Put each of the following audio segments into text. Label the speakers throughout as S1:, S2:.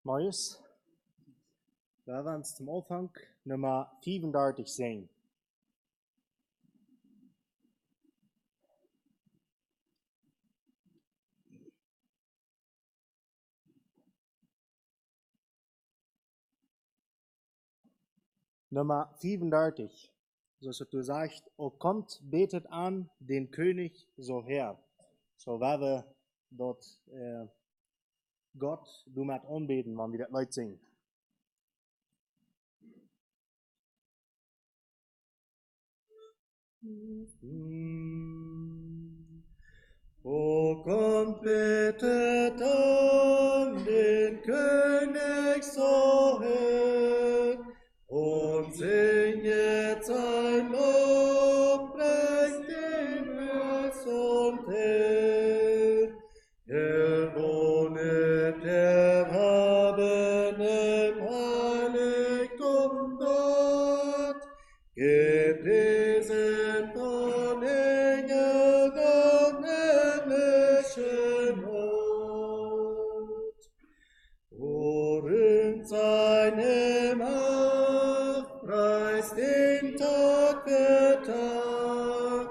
S1: Neues. Wir werden uns zum Anfang Nummer 35 sehen. Nummer 35. Zoals du sagst, o kommt, betet an den König so her. So werden wir dort Gott, du mit anbeten, wenn wir das Leute singen. O kommt, betet an den König so her und singet sein Lob, bringt den Herz und Heer. Wohnet erhaben im Heiligtum dort, gepriesen von Engeln und himmlischen Hort. Worin seine Macht preist den Tag für Tag,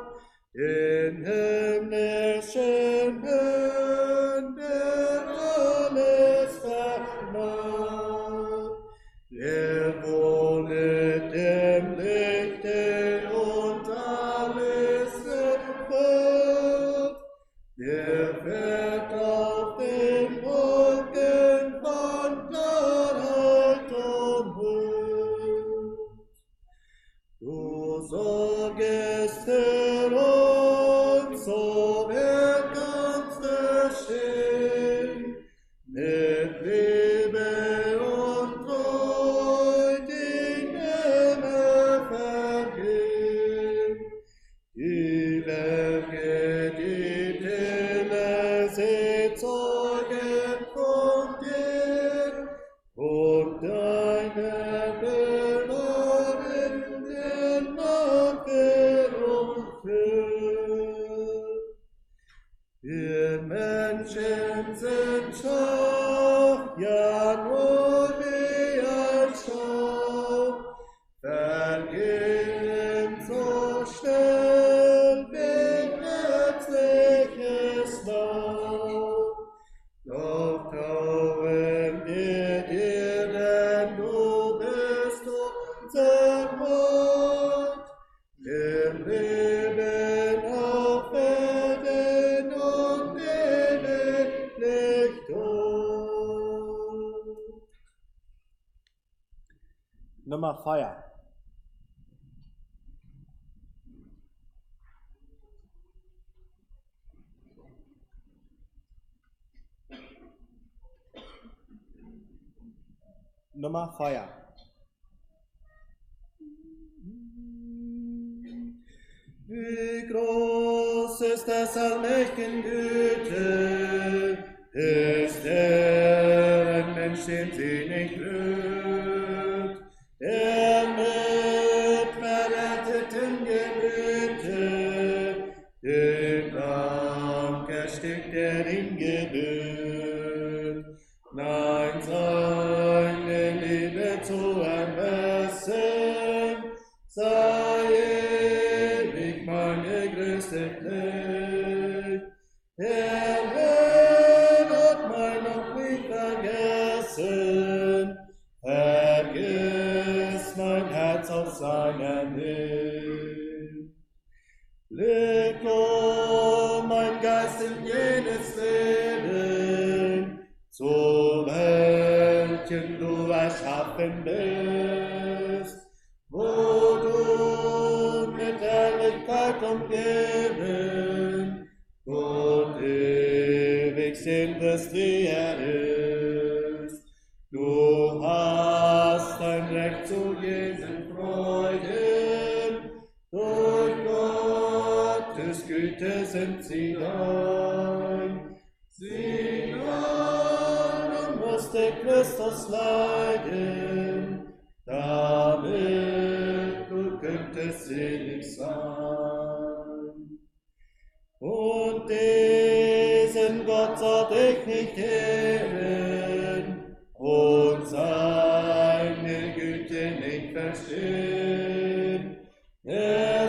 S1: den himmlischen Höhen, der alles vermag. Der wohnet im Lichte und alles erfüllt, der fährt auf den Wolken von Klarheit und Huld. Du sorgest für uns, so wird ganz geschehen, mit Liebe und Treu die Himmel vergehen. Die Berge, die Täler, sie zeugen von dir, und deine Bewahren den Nachwirrung führt. Wir Menschen sind schwach, ja nur wie ein Staub, vergehen so schnell wie plötzliches Laub. Doch trauen wir dir, denn du bist unser Gott, im Leben auf Erden und ewiglich tot. Nummer 4. Nummer 4. Wie groß ist des allmächtigen Güte, ist ein Mensch, den sie nicht rührt, der mit verretteten Gebete den Dank erstickt, der ihn gebührt. Nein, seine Liebe zu ermessen, sei ewig meine größte Pflicht. Der Herr hat mein noch nicht vergessen, vergiss mein Herz auf seiner Nähe. Leg mein Geist in jenes Leben, zu welchem du erschaffen bist, wo du mit Herrlichkeit umgeben und ewig sind wirst, wie ist. Du hast ein Recht zu jenen Freuden, durch Gottes Güte sind sie dein. Sie musste Christus leiden, damit du könntest selig sein. Und diesen Gott sollt ich nicht ehren,
S2: stehen.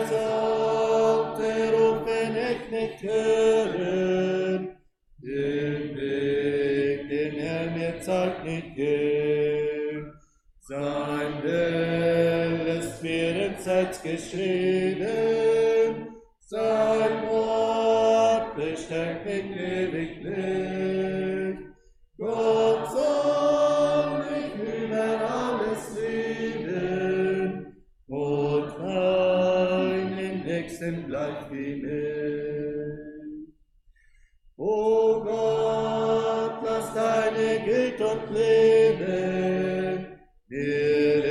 S2: Sagte, rufen ich nicht hören, den Weg, den mir zeigt, nicht gehen. Sein Will ist mir in Zeit geschrieben, sein Wort bestärkt mich ewiglich. Gott soll mich über alles lieben und meinen Nächsten gleich wie mich. O Gott, lass deine Güte und Leben mir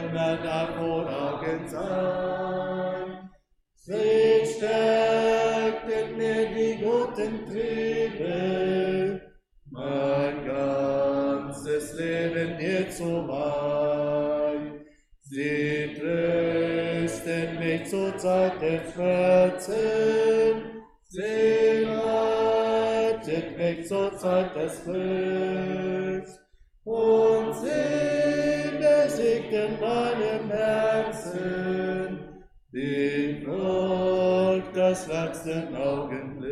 S2: immer da vor Augen sein. Sie stärkt in mir die guten Triebe, mein ganzes Leben dir zu weihen. Sie trösten mich zur Zeit der Schmerzen, sie leitet mich zur Zeit des Glücks, und sie besiegt in meinem Herzen die Frucht des letzten Augenblicks.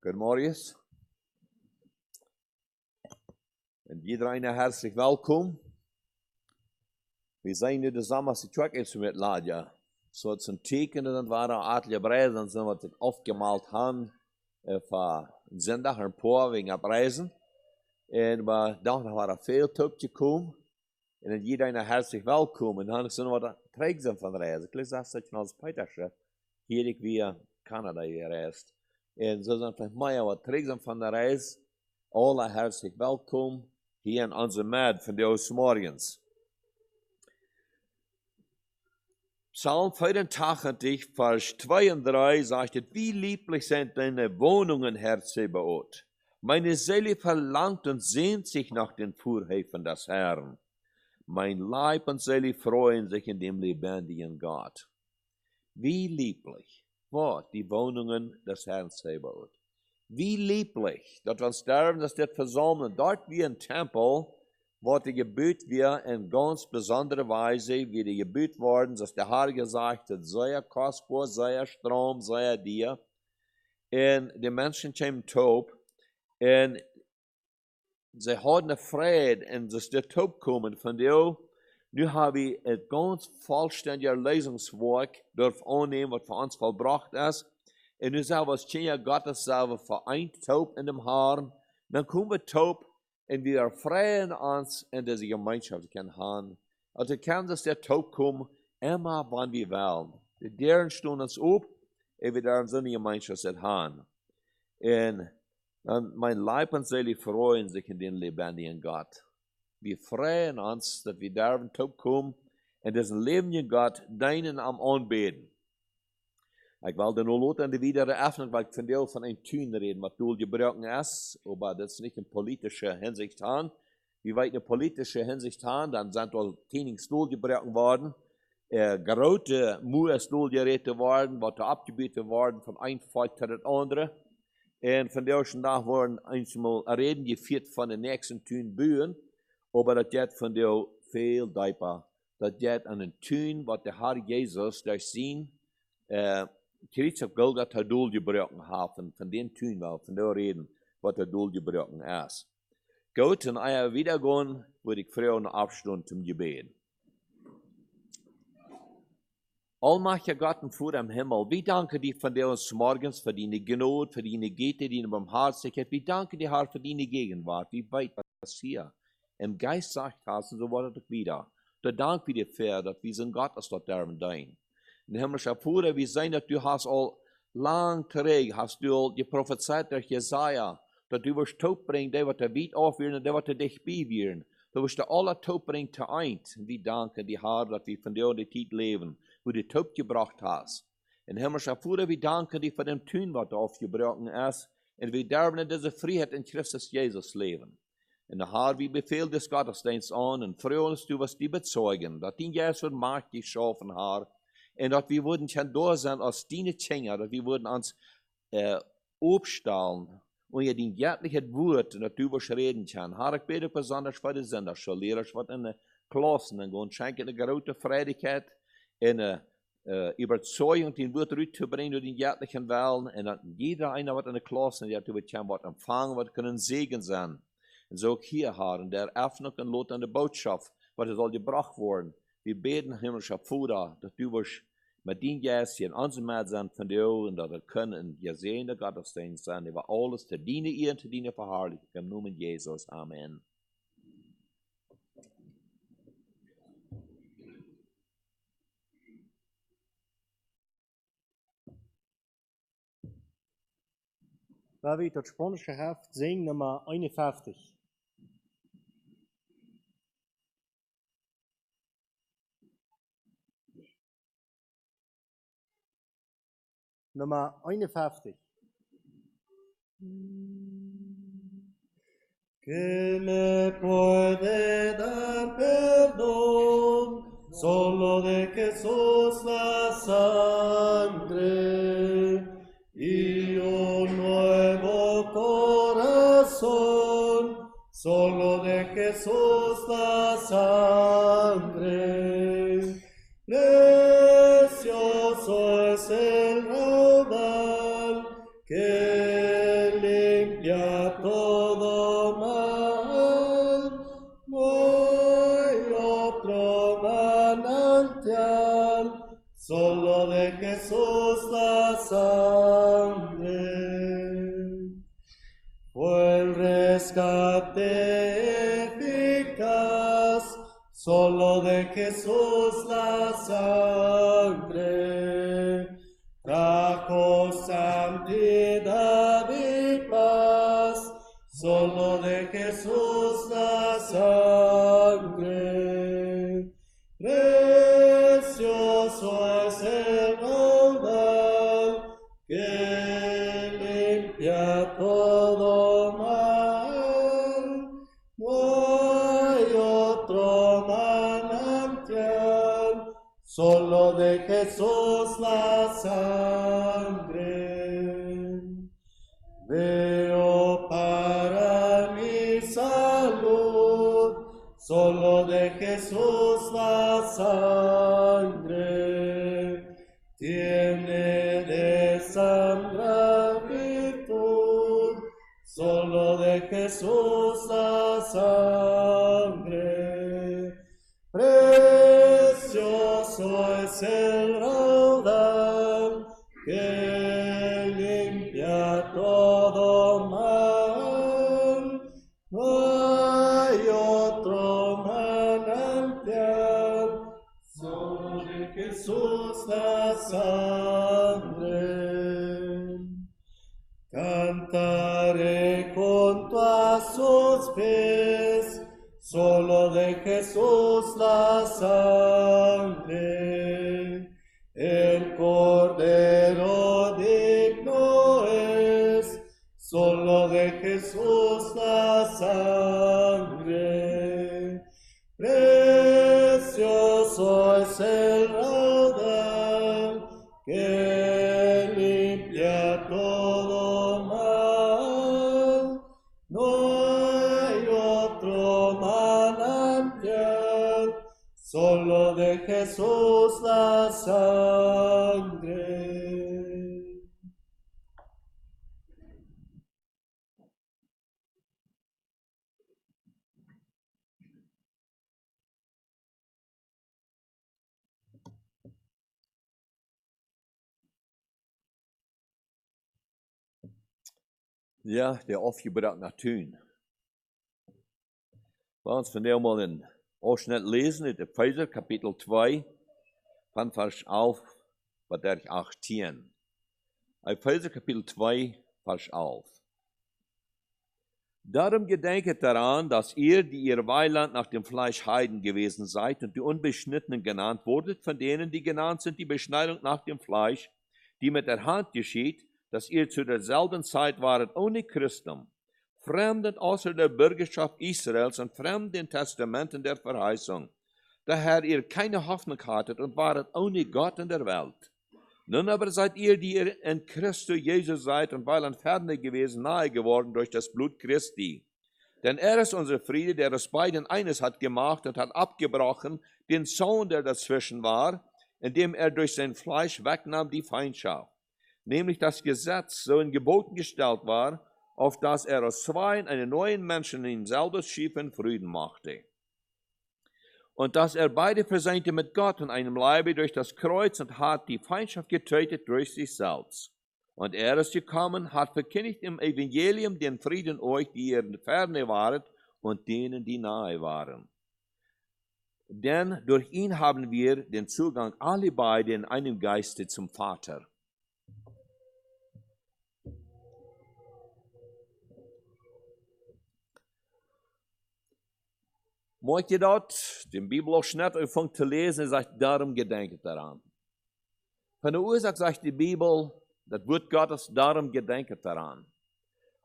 S3: Goedemorgen. En iedereen hartelijk welkom. We zijn nu de zomerse truck even met Ladja. So het zijn tekenen, dat waren aardige prijzen, zijn wat ik afgemeld hebben voor zondag een paar wegen prijzen. En we dachten, er veel top gekomen. En dan iedereen hartelijk welkom. En dan zijn we terug zijn van de reis. Ik lees dat je als Petersje hier ik via Canada gereisd. En zo zijn van mij wat terug zijn van de reis. Alle hartelijk welkom hier in onze Mad van deze morgens. Psalm 84, Vers 2 und 3 sagt es, wie lieblich sind deine Wohnungen, Herr Zebaoth. Meine Seele verlangt und sehnt sich nach den Vorhöfen des Herrn. Mein Leib und Seele freuen sich in dem lebendigen Gott. Wie lieblich waren die Wohnungen des Herrn Zebaoth. Wie lieblich, dass wir sterben, dass das versammeln. Dort wie ein Tempel, wo die gebüht wird in ganz besonderer Weise, wie die gebüht worden, dass der Herr gesagt hat, sehr kostbar, sehr Strom, sehr dir. Und die Menschen kamen taub, und sie hatten Frieden, und dass der taub kommen von dir. Nu habe ich ein ganz vollständiger Lesungswerk dürfen annehmen, was für uns vollbracht ist. Und nu sagen wir, was Gottes selber vereint, taub in dem Herrn. Dann kommen wir taub, und wir freuen uns in diese Gemeinschaft haben. Also kann das der taub kommen, immer wann wir wollen. Die Deren stehen uns auf, und wir da in so eine Gemeinschaft haben. Und mein Leib und Seele freuen sich in den lebendigen Gott. Wir freuen uns, dass wir da taub kommen, und diesen lebendigen Gott deinen am Anbeten. Ich will dann noch an die Wiedereröffnung, weil ich von dir von einem Tun reden, was du gebrochen ist, aber das ist nicht in politischer Hinsicht haben. Wie weit eine politische Hinsicht haben, dann sind all Trainingsstuhl gebrochen worden, große Mauerstuhl gerätet worden, was abgebietet worden von einem Volk zu das andere. Und von der Tag wurden einmal Reden geführt von den nächsten Tun Bühnen, aber das geht von der viel tiefer. Das geht an den Tun, was der Herr Jesus durch sein Kreuz auf Golgatha durchgebrochen haben, von den Tun, von der Reden, was er durchgebrochen ist. Gut, und ehe wiedergehen, würde ich früher eine Abstunde zum Gebet. Allmächtiger Gott und Vater im Himmel, wir danken dir von dir uns morgens für deine Gnade, für deine Güte, deine Barmherzigkeit. Wir danken dir, Herr, für deine Gegenwart. Wie weit was hier im Geist sagt hast, und so war das wieder. Da danken wir dir für, dass wir sind Gott, das dort derben dein. In himmlischer Vater, wir sehen, dass du hast all lang zurück, hast du all die prophezeit durch Jesaja, dass du wirst taub bringen, der wird der weit aufwirren und der wird dich bewirren. Du wirst alle taub bringen zu eint. Und wir danken dir, Herr, dass wir von dir in die Zeit leben, wo du taub gebracht hast. In himmlischer Vater, wir danken dir für den Tun, was du aufgebrochen ist. Und wir dürfen in dieser Freiheit in Christus Jesus leben. En Herr, wie beveelt des Gottesdienst an und freuen uns, du wirst die bezeugen, dass die Jesus wird mächtig schaffen, Herr, und dass wir würden schon da sein als deine Kinder, dass wir würden uns aufstellen und ja die göttliche Wort, und dass du was reden kannst. Herr, ich bete besonders für die Sonderschullehrers, was in den Klassen gehen, schenke eine große Freudigkeit, eine Überzeugung, den Wort rüberzubringen durch den göttlichen Wellen, und dass jeder einer, was in der Klasse, der was empfangen, was können Segen sein. Und so auch hier, Herr, in der Öffnung und Lot an der Botschaft, was soll gebracht worden. Wir beten, himmlischer Vater, dass du wirst mit den Gästen in unserem März sind von dir und dass wir können ja sehen, der Gottesdienst sein, über alles zu dienen, ihr und zu dienen verherrlichen. Im Namen Jesus. Amen.
S1: Waar we het spanische Heft zingen, Nummer 51. Nummer 51.
S2: Que me puede dar perdón solo de Jesús la sangre y un nuevo corazón, solo de Jesús la sangre. Precioso es el raudal que limpia todo mal, no hay otro manantial, solo de Jesús la sangre. Fue el rescate eficaz, solo de Jesús la sangre. Trajo santidad y paz, solo de Jesús la sangre. Precioso es el raudal que limpia todo mal, no hay otro manantial, solo de Jesús la sangre. Veo para mi salud, solo de Jesús la sangre. Tiene de sangre virtud, solo de Jesús la sangre. Precioso es el raudal que limpia todo mal, no hay otro manantial, solo de Jesús la sangre. Cantaré junto a sus pies, solo de Jesús la sangre. El Cordero digno es, solo de Jesús la sangre. Precioso es el raudal que limpia todo mal, no hay otro manantial, solo de Jesús la sangre.
S3: Ja, der aufgebracht nach Tün. Lass uns von der mal einen Ausschnitt lesen, in Epheser Kapitel 2, von Vers 11 bis 18. Epheser Kapitel 2, Vers 11. Darum gedenket daran, dass ihr, die ihr Weiland nach dem Fleisch Heiden gewesen seid und die Unbeschnittenen genannt wurdet, von denen, die genannt sind, die Beschneidung nach dem Fleisch, die mit der Hand geschieht, dass ihr zu derselben Zeit waret ohne Christum, Fremden außer der Bürgerschaft Israels und fremden den Testamenten der Verheißung, daher ihr keine Hoffnung hattet und waret ohne Gott in der Welt. Nun aber seid ihr, die ihr in Christus Jesus seid und weil entferne gewesen, nahe geworden durch das Blut Christi. Denn er ist unser Friede, der aus beiden eines hat gemacht und hat abgebrochen den Zaun, der dazwischen war, indem er durch sein Fleisch wegnahm die Feindschaft. Nämlich das Gesetz so in Geboten gestellt war, auf das er aus zweien einen neuen Menschen in selbes Schiff in Frieden machte. Und dass er beide versöhnte mit Gott in einem Leibe durch das Kreuz und hat die Feindschaft getötet durch sich selbst. Und er ist gekommen, hat verkündigt im Evangelium den Frieden euch, die ihr in der Ferne waret, und denen, die nahe waren. Denn durch ihn haben wir den Zugang alle beide in einem Geiste zum Vater. Mocht ihr dort den Bibelausschnitt anfangen zu lesen, sagt, darum gedenket daran. Von der Ursache sagt die Bibel, das Wort Gottes, darum gedenket daran.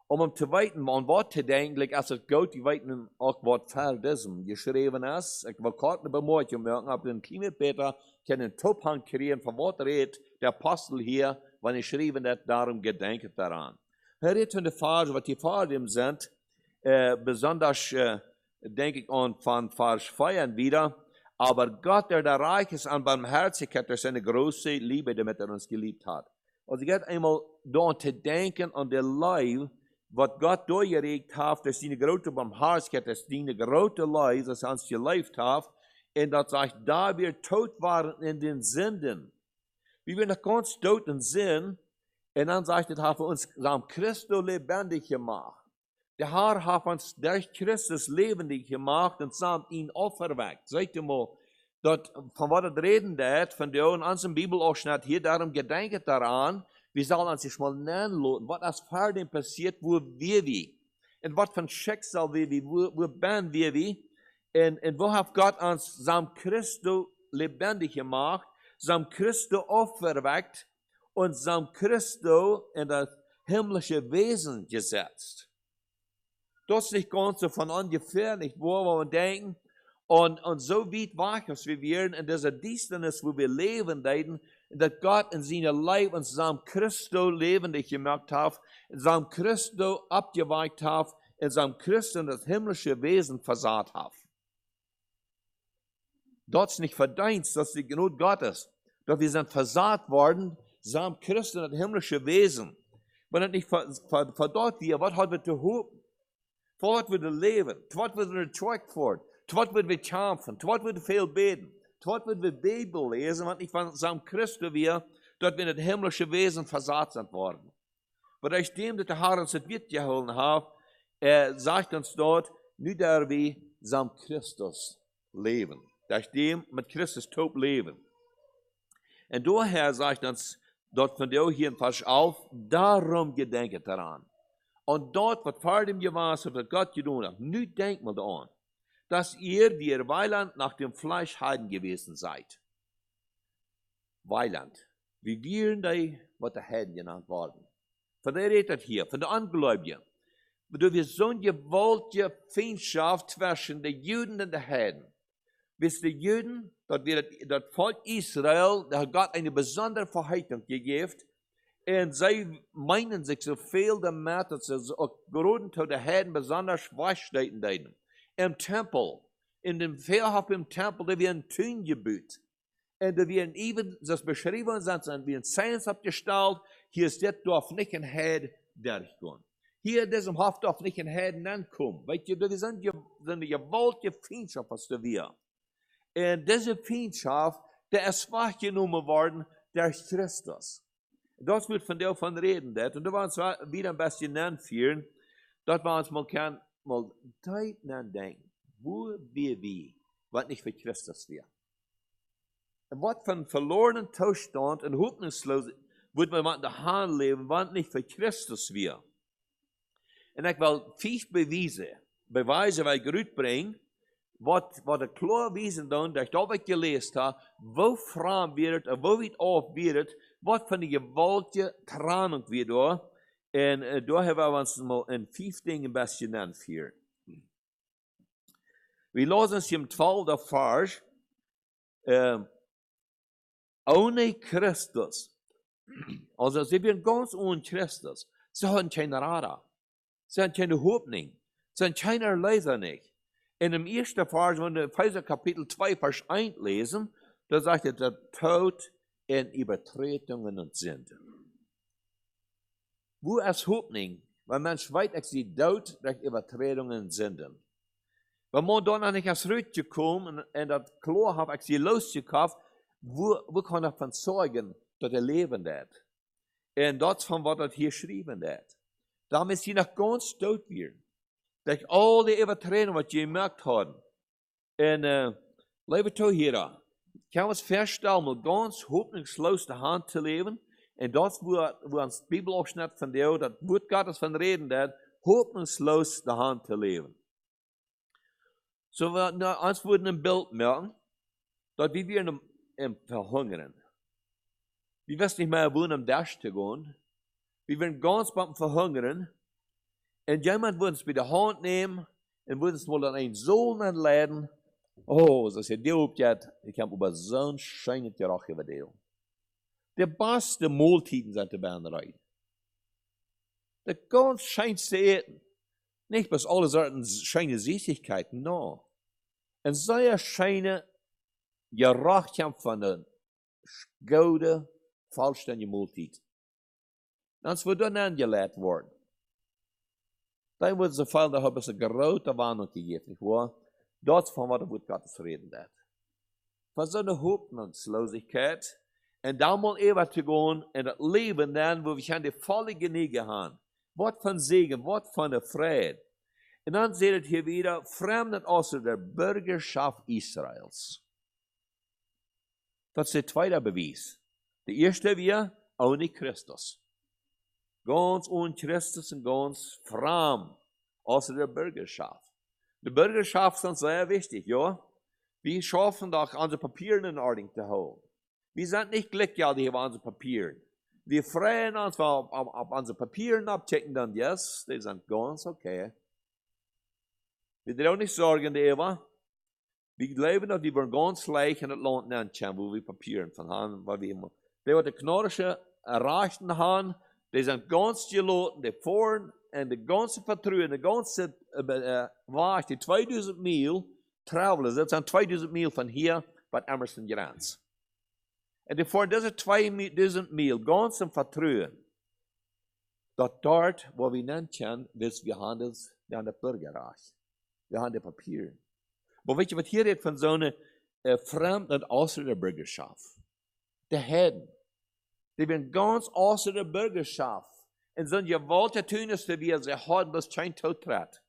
S3: Om te weten, aan wat te denken, als het goed te weten ook wat verdism geschreven is. Ik wil kort een bemoeite maken, op een kleine Peter kan een tophang krijgen van wat redt der Apostel hier, wanneer schreven dat darum gedenket daran. Hij redt van de Vers, wat die vor dem sind, besonders denke ich an von Vers 4 wieder. Aber Gott, der reich ist an Barmherzigkeit, durch seine große Liebe, damit uns geliebt hat. Also geht einmal daran zu denken an der Leib, was Gott durchgeregt hat, durch seine große Barmherzigkeit, durch seine große Leib, das uns gelebt hat, und das sagt, da wir tot waren in den Sünden. Wir waren noch ganz tot in Sinn, und dann sagt es, hat uns am Christus lebendig gemacht. Der Herr hat uns durch Christus lebendig gemacht und samt ihn auferweckt. Seht ihr mal, dat, von was das reden dat, von der in unserem Bibelausschnitt hier, darum gedenket daran, wir sollen uns sich mal nennen lassen, was das vor dem passiert, wo wir wie. Und was für ein Schicksal wir wie, wo ben wir wie. Und wo hat Gott uns samt Christus lebendig gemacht, samt Christus auferweckt und samt Christus in das himmlische Wesen gesetzt. Das ist nicht ganz so von ungefähr, nicht wo wir denken. Und so weit wach, als wir werden in dieser Düsternis, wo wir leben, dass Gott in seiner Leib uns samt Christus lebendig gemacht hat, samt Christus abgeweicht hat, und samt Christus das himmlische Wesen versaht hat. Das ist nicht verdienst, das ist die Gnade Gottes. Doch wir sind versaht worden, samt Christus das himmlische Wesen. Wenn das nicht verdorrt wird, was hat wir zu hoffen? Voor wat we leven, tot wat we er trek voor, tot wat we kämpfen, tot wat we veel beten, tot wat we Bibel lesen, want ik van samt Christus weer, dat we in het himmlische Wesen versaat sind worden. Maar durch dem, dat de Herr uns het wit gehouden heeft, sagt uns dort, nu daar we samt Christus leven. Durch dem mit Christus tot leven. Und daher sagt uns dort von der hier in Vers 11, darum gedenket daran. Und dort, was vor dem gewesen ist, was Gott getan hat, nu denkt mal daran, dass ihr, die ihr Weiland nach dem Fleisch Heiden gewesen seid. Weiland. Wie wären die, was der Heiden genannt worden? Von der redet hier, von der Ungläubigen. Da wir so eine gewaltige Feindschaft zwischen den Juden und den Heiden. Bis die Juden, das Volk Israel, da hat Gott eine besondere Verheißung gegeben. Und sie meinen sich so viel damit, dass sie auch gerade zu den Heiden besonders Schwachstellen deuten. Im Tempel, in dem Fehlhaft im Tempel, da werden Tüngebüt. Und da werden eben, das beschrieben sind, wie ein Seins abgestellt, hier ist das darf nicht ein Heiden durchgehen. Hier in diesem Hof darf nicht ein Heiden ankommen. Weißt du, das sind eine gewaltige Feindschaft, was da wir. Und diese Feindschaft, der ist schwach genommen worden durch Christus. Das wird von der von reden, das. Und da war uns wieder ein bisschen anführen, dass wir uns mal Zeit denken, wo wir wie, was nicht für Christus wir. Und was von verlorenen Zustand und hoffnungslos wird man mit der Hand leben, was nicht für Christus wir. Und ich will viel Beweise, weil ich gut bringen, was der klar wiesen dann, dass ich da gelesen habe, wo fram wird, wo wird auf wird, was von der gewaltige Trennung wird da. En daar hebben we ons mal in 5 dingen best genannt hier. We lasen uns im 12. Vers, ohne Christus. Also sie werden ganz ohne Christus. Sie haben keine Radar. Sie haben keine Hoffnung. Sie haben keine Leser nicht. In dem ersten Vers, wenn wir Epheser Kapitel 2, Vers 1 lesen, da sagt er, der Tod in Übertretungen und Sünden. Wo ist Hoffnung? Wenn Mensch weit ist die Tod durch Übertretungen und Sünden. Wenn man dann nicht als zurückgekommen und das klar hat, ich sie losgekauft, wo kann er von sorgen, dass er leben wird? Und das von was er hier geschrieben wird. Damit sie noch ganz tot werden. Durch all die Übertretungen, was sie gemerkt haben. Und, liebe Zuhörer, kann uns feststellen, mit ganz hoffnungslos der Hand zu leben. Und das, wo uns die Bibelabschnitt von der, das Wort Gottes von reden, der hoffnungslos der Hand zu leben. So, wir uns würden ein Bild merken, dass wir im Verhungern. Wir wissen nicht mehr, wo am Dash zu gehen. Wir werden ganz beim Verhungern. Und jemand würde uns bei der Hand nehmen und würde uns mal an einen Sohn anladen. Oh, so ist ja der Objekt, ich habe über so ein schönes Geruch über den. Die beste Mahlzeiten sind die Bannerei. Der ganz schönste Eten. Nicht bloß alle Sorten schöne Süßigkeiten, no. Ein sehr schöner Geruch von der gute, vollständige Mahlzeit. Dann wird dann angeladen worden. Dann wird so viel, da haben sie eine große Warnung gegeben, nicht wahr? Das von was wird Gottes reden wird. Von so einer Hoffnungslosigkeit, und dann mal eben zu gehen, in das Leben dann, wo wir die volle Genüge haben. Was von Segen, was von der Friede. Und dann seht ihr hier wieder, Fremden außer der Bürgerschaft Israels. Das ist der zweite Beweis. Der erste wir, ohne Christus. Ganz ohne Christus und ganz fremd, außer der Bürgerschaft. Die Bürgerschaft ist uns sehr wichtig, ja. Wir schaffen doch, unsere Papiere in Ordnung zu halten. Wir sind nicht glücklich, die haben unsere Papiere. Wir freuen uns, auf unsere Papiere abchecken, dann, yes, die sind ganz okay. Wir brauchen nicht sorgen, Eva. Wir leben noch, die waren ganz leicht in das Land nicht, wo wir Papiere von haben, weil wir immer. Die, die Knorische erreichen haben, die sind ganz geladen, die fahren und die ganze Vertrauen, die ganze Wahrheit, die 2000 Mil, travelers, das sind 2000 Mil von hier bei Emerson Grenz. Und die fahren diese 2000 Mil ganz im Vertrauen, dass dort, wo wir nicht kennen, wissen wir haben das Bürgerrecht. Wir haben die Papiere. Aber weißt du, was hier redet von so einer fremden und außer der Bürgerschaft? Die Heiden, die werden ganz außer der Bürgerschaft. Und so ein gewollte tun ist, wie sie haben, bis kein Tod tritt.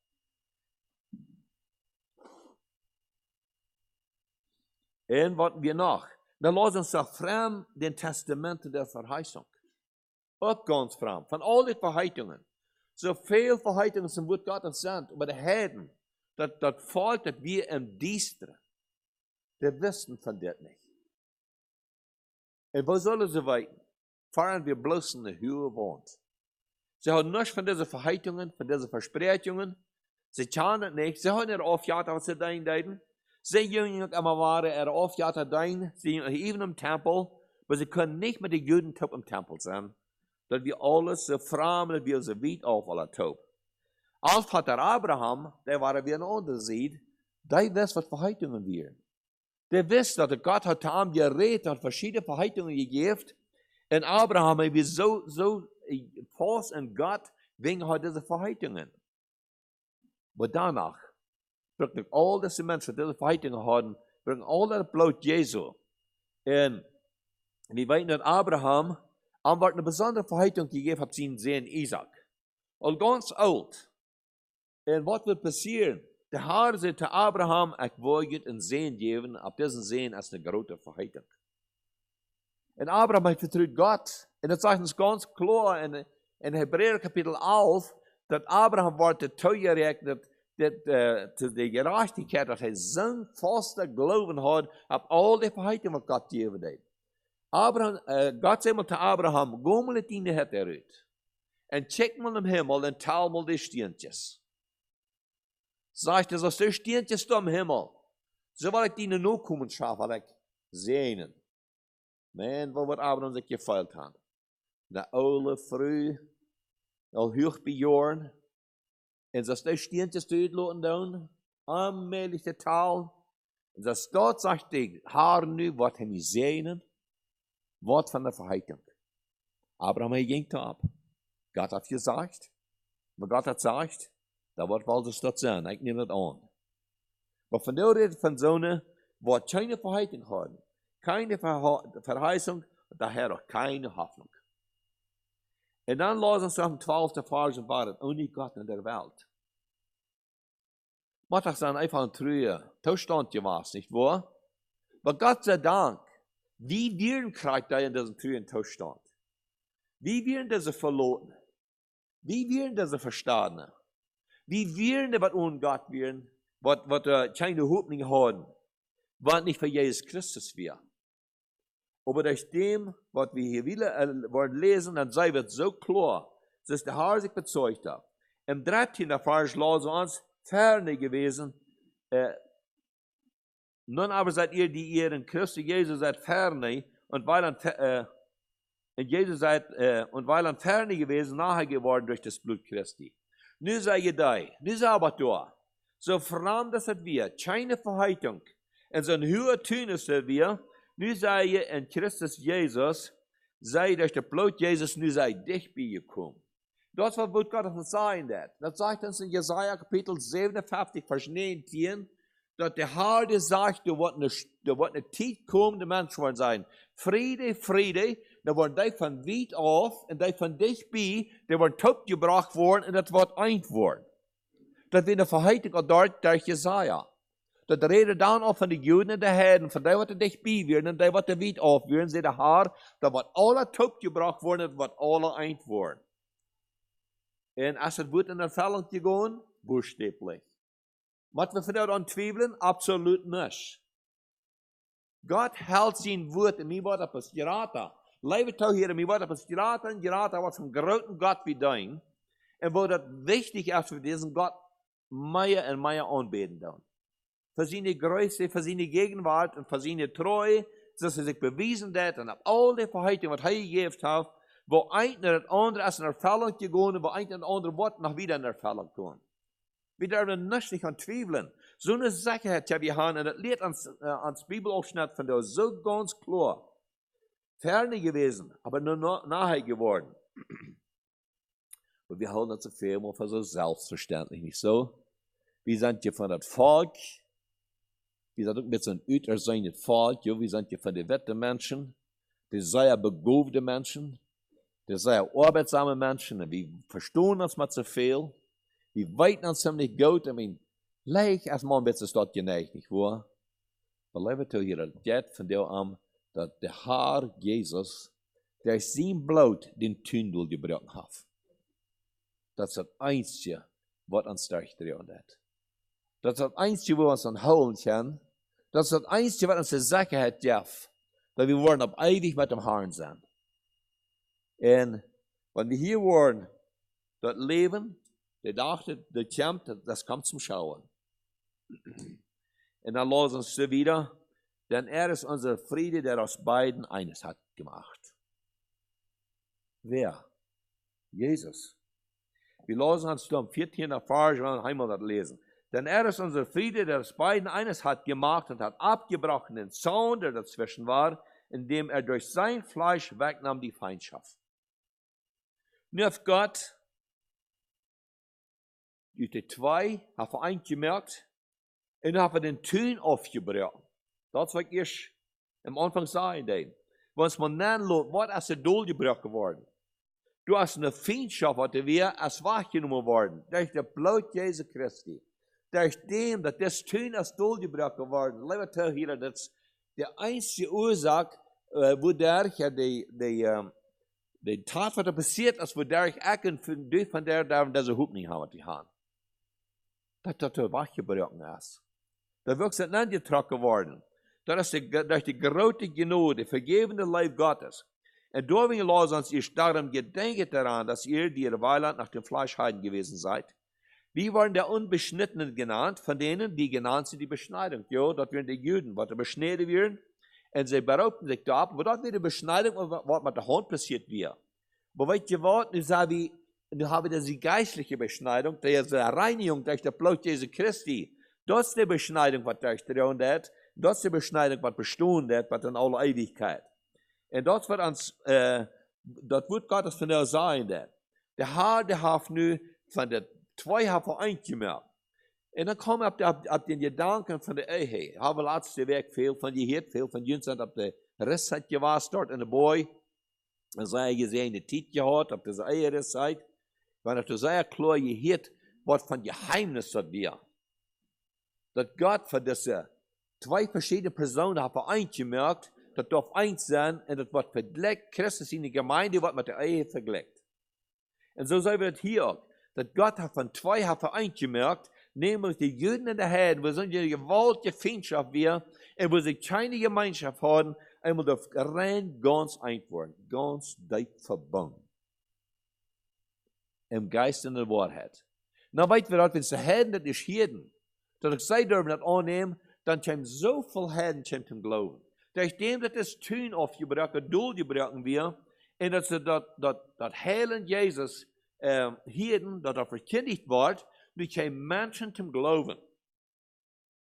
S3: Und was wir noch? Dann lassen uns doch fremd den Testamenten der Verheißung. Auch ganz fremd. Von all den Verheißungen. So viele Verheißungen zum Wort Gottes sind, aber die Heiden, das Volk, das wir im Diestre, die wissen von das nicht. Und wo sollen sie weiten? Fahren wir bloß in der Höhe wohnt. Sie haben nichts von diesen Verheißungen, von diesen Versprechungen. Sie kennen nicht. Sie haben nicht aufgehört, was sie denken. Sie jungen immer waren, aufgehört, sie sind even im Tempel, aber sie können nicht mit den Juden top im Tempel sein. Dass wir alles so fremd, dass wir so weit auf alle top. Als Vater Abraham, der war wie ein Unterschied, der weiß, was Verheißungen wären. Der weiß, dass Gott hat ihm geredet, hat verschiedene Verheißungen gegeben. Und Abraham ist so fast in Gott, wegen hat diese Verheißungen. Aber danach, bringen all diese Menschen, die diese Verheißungen haben, bringen all das Blut Jesu. Und wir wissen, dass Abraham eine besondere Verheißung gegeben hat, seinen Sohn Isaac. Und ganz alt. Und was wird passieren? Der Herr sagt zu Abraham, ich will einen Sohn geben, auf diesen Sohn ist eine große Verheißung. Und Abraham hat vertraut Gott. Und das sagt uns ganz klar in Hebräer Kapitel 11, dass Abraham wurde zugerechnet, zu der Gerechtigkeit, dass er so fester Glauben hat, auf all die Verheißungen, was Gott gegeben hat. Gott sagt mal zu Abraham, geh mal in die Hütte raus. en check mal im Himmel en tel mal die steentjes. Sagt er, als die steentjes da im Himmel, so wil ik die nu komen schaffen, wil ik zenen. Man, wat wordt abend ons ik gefeilt hebben. De oude vrouw, al hoog bejoren, en als die steentjes uitloten doen, allmählich de taal, en dat staat, zegt die haar nu, wat hem zenen, wat van de verheitung. Abraham ging ab. Gott hat gesagt, maar Gott hat gesagt, dat wordt wel dus dat zijn, ik neem het aan. Maar van de reden van zo'n, wat keine verheitung hebben, keine verheißung, daher auch keine Hoffnung. En dan lassen wir am 12. Vers waren, ohne Gott in der Welt. Maar das dann einfach ein trüher Zustand gewesen, nicht wahr? Aber Gott sei Dank, wie wir kriegt da in diesem trüben Zustand? Wie wir diese verloren? Wie wir diese verstanden? Wie wir was ohne Gott werden, was keine Hoffnung haben, was nicht für Jesus Christus wir. Aber durch dem, was wir hier wollen lesen, dann sei wird so klar, dass der Herr sich bezeugt hat. Im 13. Vers lassen uns ferne gewesen, nun aber seid ihr, die ihr in Christus Jesus seid, ferne, und weil an ferne gewesen, nahe geworden durch das Blut Christi. Nu sei ihr da, nu sei aber da. So fremd das wir, keine Verheitung, und so ein höher Tun ist wir, nu sei ihr in Christus Jesus, sei durch das Blut Jesus, nu sei dich beigekommen. Das war, was Gott uns sagen hat. Das sagt uns in Jesaja Kapitel 57, Vers 19, dass der Herr dir sagt, da wird eine Zeit kommen, die Menschen wollen sein. Friede, Friede, da werden die von weit auf und die von dich bei, die werden tot gebracht worden und das wird eint worden. Das wird eine Verheitung dort durch Jesaja. Das redet dann auch von den Juden und den Heiden, von die, was dich bei werden und die, was weit auf werden, sagt der Herr, da wird alle tot gebracht worden und das wird alle eint worden. En als het wordt in Erfüllung gegaan, buchstäblich. Wat we vandaag aan twijfelen? Absoluut niet. Gott hält zijn woord en mij wordt op het gerata. Leef toch hier en mij wordt op het gerata en gerata wordt van groten Gott wie dein. En wo dat wichtig is voor deze Gott meer en meer aanbeden doen. Voor zijn Größe, voor zijn Gegenwart en voor zijn Treue, dat hij zich bewezen heeft en op al die verheiting wat hij gegeven heeft, wo ein naar het andere is in Erfüllung gegaan, wo ein naar het andere wordt nog wieder in Erfüllung gaan. Wir dürfen nicht an twijfelen. So eine Sicherheit habe ich haben, und das leert ans Bibelaufschnitt von der so ganz klar. Ferne gewesen, aber nur nahe geworden. Und wir halten uns so viel mal für so selbstverständlich, nicht so? Wir sind hier von das Volk, wir sind mit so einem uterzeichnetes Volk, wir sind hier von den Wettermenschen, die sehr begabte Menschen, die sehr arbeitsame Menschen, und wir verstehen uns mal zu viel. Wir weten uns ziemlich gut, leicht als man wird es dort geneigt, nicht wahr? Aber lebt hier das von der an, dass der Herr Jesus, der sein Blut den Tündel gebrochen hat. Das ist das Einzige, was uns durchdrehen hat. Das ist das Einzige, was uns holen kann. Das ist das Einzige, was uns die Sicherheit darf, dass wir wollen auf ewig mit dem Herrn sein. Und wenn wir hier waren, das Leben, der dachte, der Kampf, das kommt zum Schauen. Und dann lassen uns wieder, denn ist unser Friede, der aus beiden eines hat gemacht. Wer? Jesus. Wir lassen uns am 14. Vers einmal das lesen. Denn ist unser Friede, der aus beiden eines hat gemacht und hat abgebrochen den Zaun, der dazwischen war, indem durch sein Fleisch wegnahm die Feindschaft. Nur auf Gott, durch die zwei, hat er eins gemerkt, und hat den Tön aufgebrochen. Das was ich am Anfang sagen. Wenn man nachschaut, was ist der Doel gebrochen worden? Du hast eine Feindschaft, die wir als wahrgenommen worden, durch das Blut Jesu Christi. Durch dem, dass das Tön als Doel gebrochen worden, lieber hier, das ist die einzige Ursache, wodurch die Tat, was passiert ist, wodurch ich von der diese Hoffnung haben, die haben. Das ist wachgebrochen ist. Da wird es nicht angetroffen worden. Das ist durch die große Gnade, die vergebende Leib Gottes. Und darum lasst uns ihr darum gedenket daran, dass ihr, die ihr Weiland nach dem Fleisch Heiden gewesen seid, wir waren der Unbeschnittenen genannt, von denen, die genannt sind, die Beschneidung. Ja, das wären die Juden, was beschnitten werden. Und sie behaupten sich da ab, aber das wäre die Beschneidung, was mit der Hand passiert wäre. Aber weißt du was, nu haben wir die geistliche Beschneidung, die ist eine Reinigung durch das Blut Jesu Christi. Das ist die Beschneidung, was durch die Hand hat. Das ist die Beschneidung, was bestehen hat, was in aller Ewigkeit. Und das wird uns, das wird Gottes von der sein. Der Herr, der hat nu von der zwei vereint gemacht. Und dann kommen ab den Gedanken von der Ehe. Haben laatste Weg veel van je heet, veel van jullie zijn op de restzeit geweest dort in de boy. En zij gesehen de tijd gehad, op de eigen restzeit. Want het is zeer klar, je heet wat van geheimnis dat weer. Dat God voor deze twee verschillende personen heeft vereint gemaakt, dat darf eins zijn en dat wordt vergelijkt. Christus in de gemeinde wordt met de Ehe vergelijkt. En zo zijn we het hier ook. Dat God hat von zwei vereint gemacht, nämlich die Juden und die Heiden, wo so eine gewaltige Feindschaft wir, und wo sie keine Gemeinschaft haben, einmal das rein ganz einfach, ganz dicht verbunden. Im Geist und der Wahrheit. Na weit wir wenn sie Heiden das nicht Heiden, dass ich sie dürfen das annehmen, dann kommen so viel Heiden zum Glauben. Durch dem, dass das Tun aufgebrochen, durchgebrochen wir, und dass sie das Heilen Jesus Heiden, dat er verkündigt wordt, nu geen Menschen zum Glauben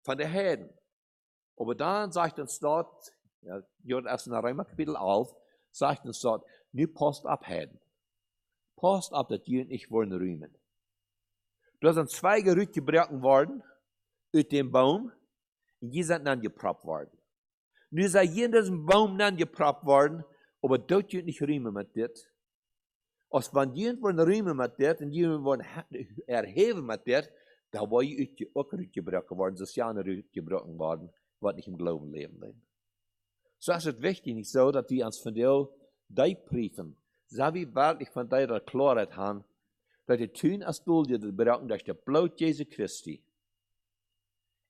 S3: von der Heiden. Aber dann sagt uns dort, ja, erst in Römer Kapitel 11, sagt uns dort, nu passt ab Heiden. Passt ab, dass die nicht wollen rühmen. Da sind zwei Gerüchte gebrochen worden, aus dem Baum, und die sind dann geprappt worden. Nu sei hier in diesem Baum dann geprappt worden, aber dort nicht rühmen mit dit. Als van die worden riemen met dit en die worden erheven met dit, dan word je ook uitgebroken worden, sociaal uitgebroken worden, wat niet im Glauben leben. So ist es wichtig, nicht so, dass wir uns von die Briefen, so wie wirklich von der Klarheit haben, dass die tun als Dulde, die brauchen durch das Blut Jesu Christi.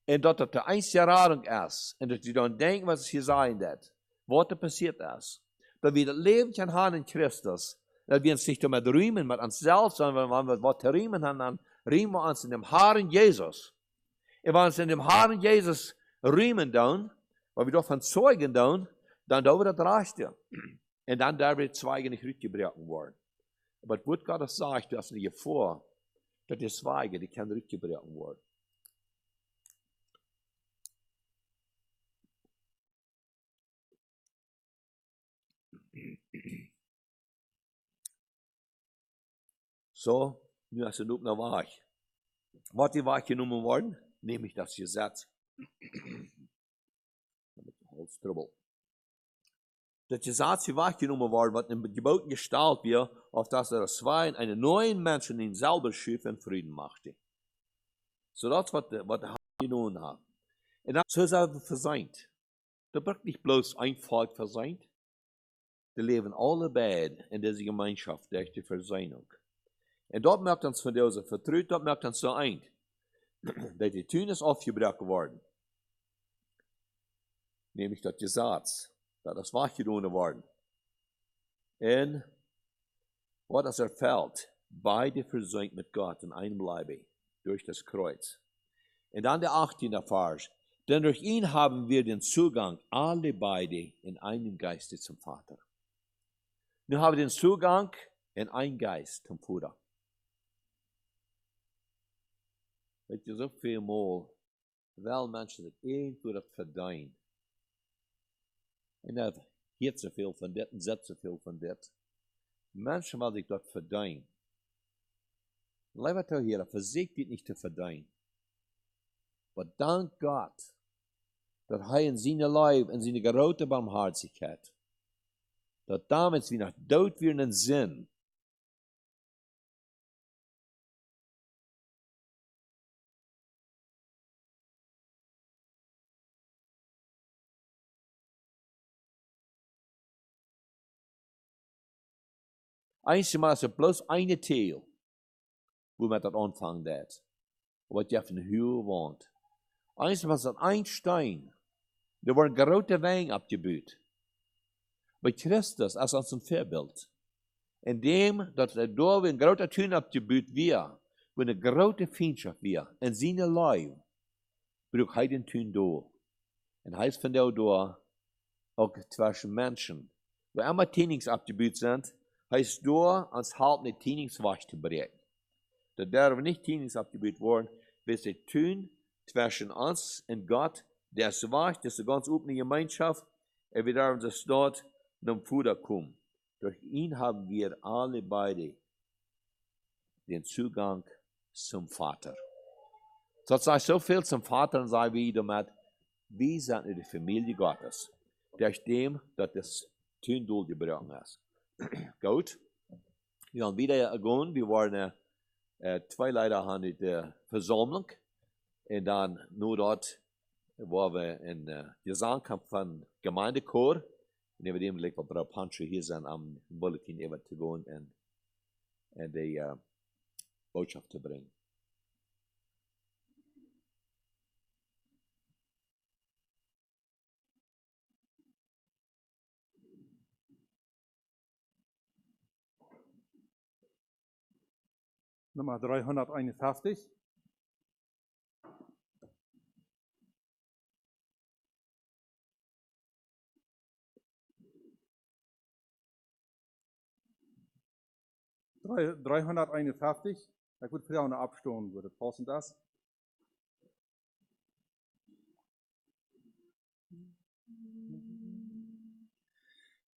S3: Und dass das die einzige Radung ist, und dass die dann denken, was es hier sein wird, was da passiert ist. Dass wir das Leben kann haben in Christus, dass wir uns nicht damit rühmen mit uns selbst, sondern wenn wir was zu rühmen haben, dann rühmen wir uns in dem Herrn Jesus. Und wenn wir uns in dem Herrn Jesus rühmen dann, weil wir davon zeugen dann wir das Rechte. Und dann darf die Zweige nicht rückgebrochen worden. Aber das Wort Gottes sagt, du hast dir vor, dass die Zweige, die können rückgebrochen werden. So, nu ist es noch eine Wahrheit. Was die Wahrheit genommen worden? Nämlich das Gesetz. Holztrubbel. Das Gesetz die Wahrheit genommen worden, was im Geboten gestaltet wird, auf das das Zwei einen neuen Menschen in selber schuf und Frieden machte. So das, was der Herr genommen hat. Und das ist er verseint. Da wird nicht bloß ein Volk verseint. Die leben alle beide in dieser Gemeinschaft durch die Versöhnung. Und dort merkt uns von dieser Vertraut, dort merkt uns so ein, dass die Tun ist aufgebrochen worden. Nämlich das Gesetz, das war getan worden. Und was das erfällt, beide versöhnt mit Gott in einem Leibe, durch das Kreuz. Und dann der 18. Vers, denn durch ihn haben wir den Zugang, alle beide in einem Geiste zum Vater. Nun haben wir den Zugang in einen Geist zum Vater. Weet je, so viel mal, wel mensen dat irgendwo dat verdienen. En dat hier zu viel von dit en zet zu viel von dit. Menschen, wat ik dat verdienen. Leef het hier, dat verziekt dit niet te verdienen. Maar dank Gott, dat hij in zijn Leib, in zijn grote barmhartigkeit, dat damals wie nach dood weer een zin, einmal ist es bloß eine Teil, wo man das anfangen hat. Wat je van Höhe wohnt. Einmal ist es ein Stein, der war ein großer Wein abgebaut. mit Christus als unser Vorbild. Indem, dass er da ein großer Tun abgebaut wird, wo eine große Feindschaft wird, in seine Leben, braucht er den Tun da. Und er ist von da auch zwischen Menschen. Wo immer Trainings abgebaut sind, heißt da, ans Halt nicht Trainingswasch zu brechen. Da darf nicht Trainings abgebaut worden, bis sie tun zwischen uns und Gott, der ist wasch, das ist eine ganz offene Gemeinschaft, und wir dürfen das dort zum Futter kommen. Durch ihn haben wir alle beide den Zugang zum Vater. So sagt so viel zum Vater und sagen wir damit, wir sind in der Familie Gottes. Durch dem, dass das Tun durchgebrochen ist. Gut. Wir haben wieder gehen. Wir waren zwei Leute an der Versammlung. Und dann nur dort waren wir in Gesangkampf von Gemeindechor. Und wir dem gleich Frau Pancho hier sind am Bulletin über zu gehen und die Botschaft zu bringen.
S4: Nummer 351. Da wird vielleicht eine Abstimmung, würde passen das?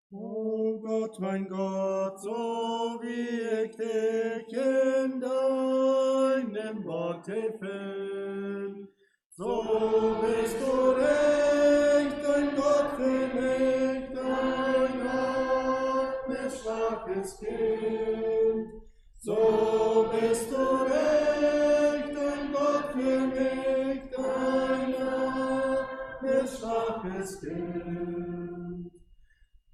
S2: O Gott, mein Gott, so wie ich dich in deinem Worte find, so bist du recht, ein Gott für mich, dein armes, schwaches Kind. So bist du recht, ein Gott für mich, dein armes, schwaches Kind.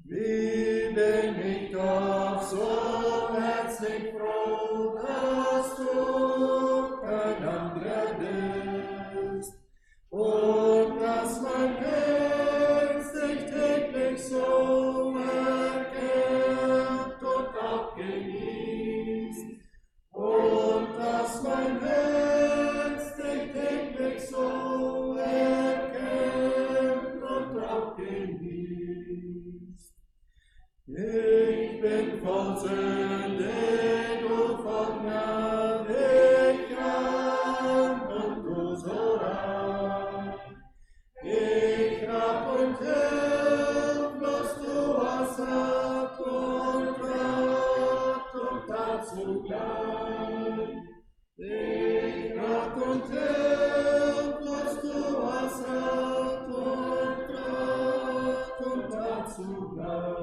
S2: Wie bin ich doch so herzlich froh, dass du kein anderer bist, und dass mein Herz dich täglich so erkennt und auch genießt, und dass mein Herz dich täglich so erkennt und auch genießt. Ich bin voll Sünde, du voll Gnade, ich arm und du so reich. Ich rab und hilflos, du hast Rat und Rat und dazu gleich. Ich rab und hilflos, du hast Rat und dazu gleich.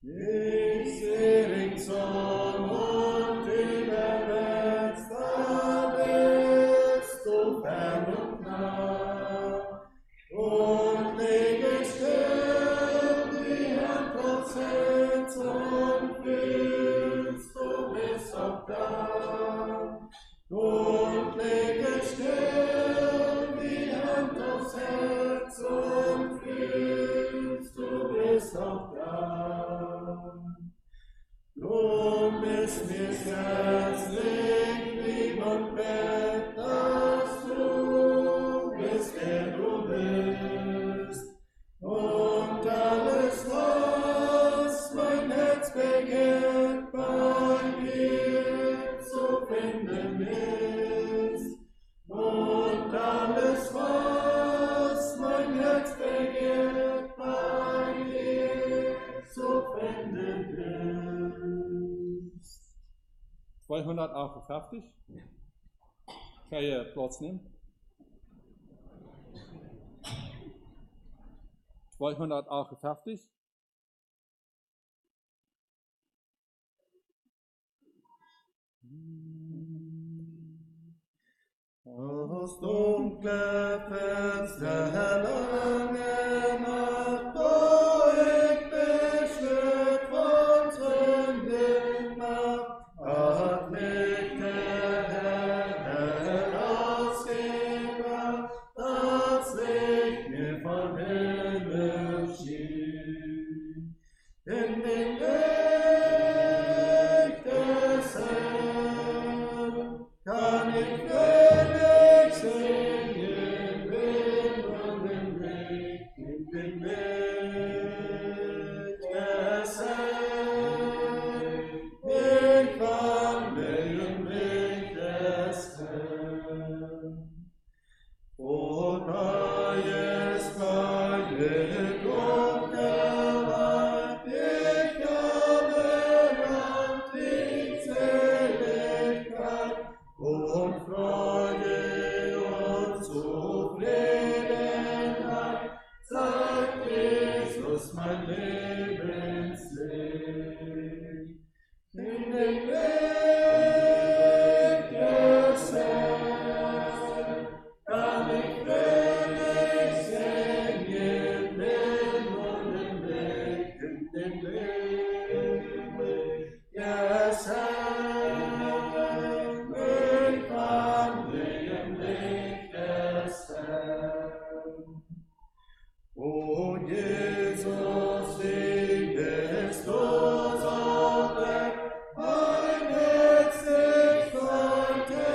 S2: Ich seh ringsum und überwärts, da bist du fern und nah, und lege still die Hand aufs Herz und fühlst, du bist auch da, und lege still die Hand aufs Herz und fühlst, du bist auch da. Drum ist mir's herzlich lieb und wert, dass du bist, der du bist, und alles, was mein Herz begehrt, bei dir zu finden ist, und alles, was mein Herz begehrt, bei dir zu finden ist.
S4: 258. Kan je Platz nehmen? 258.
S2: Aus dunkle Fenster lange Nacht, wo ich beschwert von Sünden Macht, hat mich der Herr herausgebracht, das Licht mir vom Himmel schien. in den Weg des Herrn, kann ich fröhlich singen, bin und den Weg, in den Weg des Herrn, ich wandle im Weg des Herrn. Und bei es meine Dunkelheit, ich habe Land in Seligkeit und Freude und Zufriedenheit, sagt Jesus mein Lebensweg. In den Weg des Herrn kann ich fröhlich singen, den neuen Weg, in den Weg des Herrn, ich wandle im Weg des Herrn. O Jesus, singest du so weg, mein Herz sich heute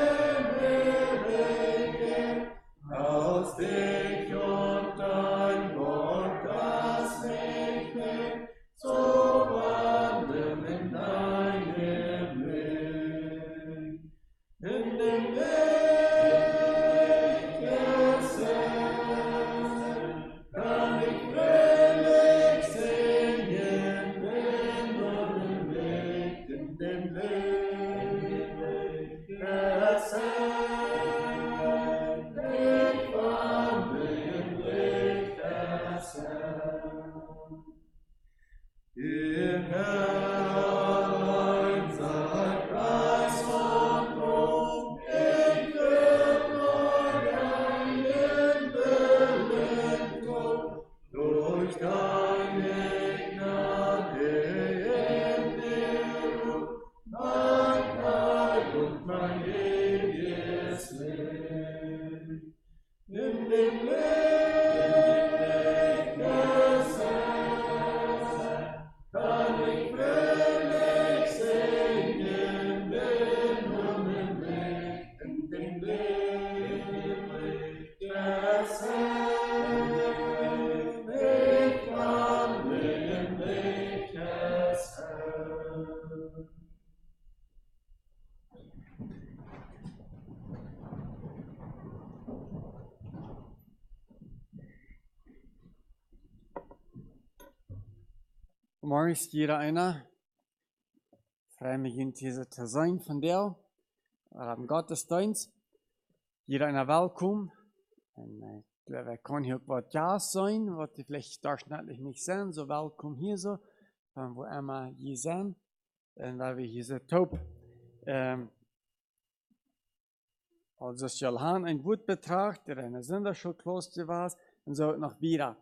S2: bewegen, aus dich und dein Wort, das mich bringt, so wandeln in deinem Weg. In dem Weg des Herrn kann ich fröhlich singen, den neuen Weg, in dem Weg des Herrn, ich wandle im Weg des Herrn. Ihr Herr allein seid Preis und Ruhm, ich will nur deinen Willen tun, durch deine Gnade in dir ruht mein Heil und mein ewiges Leben. In dem Weg des Herrn kann ich fröhlich singen, den neuen Weg, in dem Weg des Herrn, ich wandle im Weg des Herrn.
S5: Morgen ist jeder einer. Freue mich, in hier zu sein von dir. Wir haben Gottesdienst. Jeder einer willkommen. Und ich glaube, er kann hier auch was ja sein, was die vielleicht durchschnittlich nicht sehen. So willkommen hier so, von wo immer hier sind. Und weil wir hier so taub. Also ich soll haben ein Wutbetrag, der eine Sünderschulkloster war, und so noch wieder.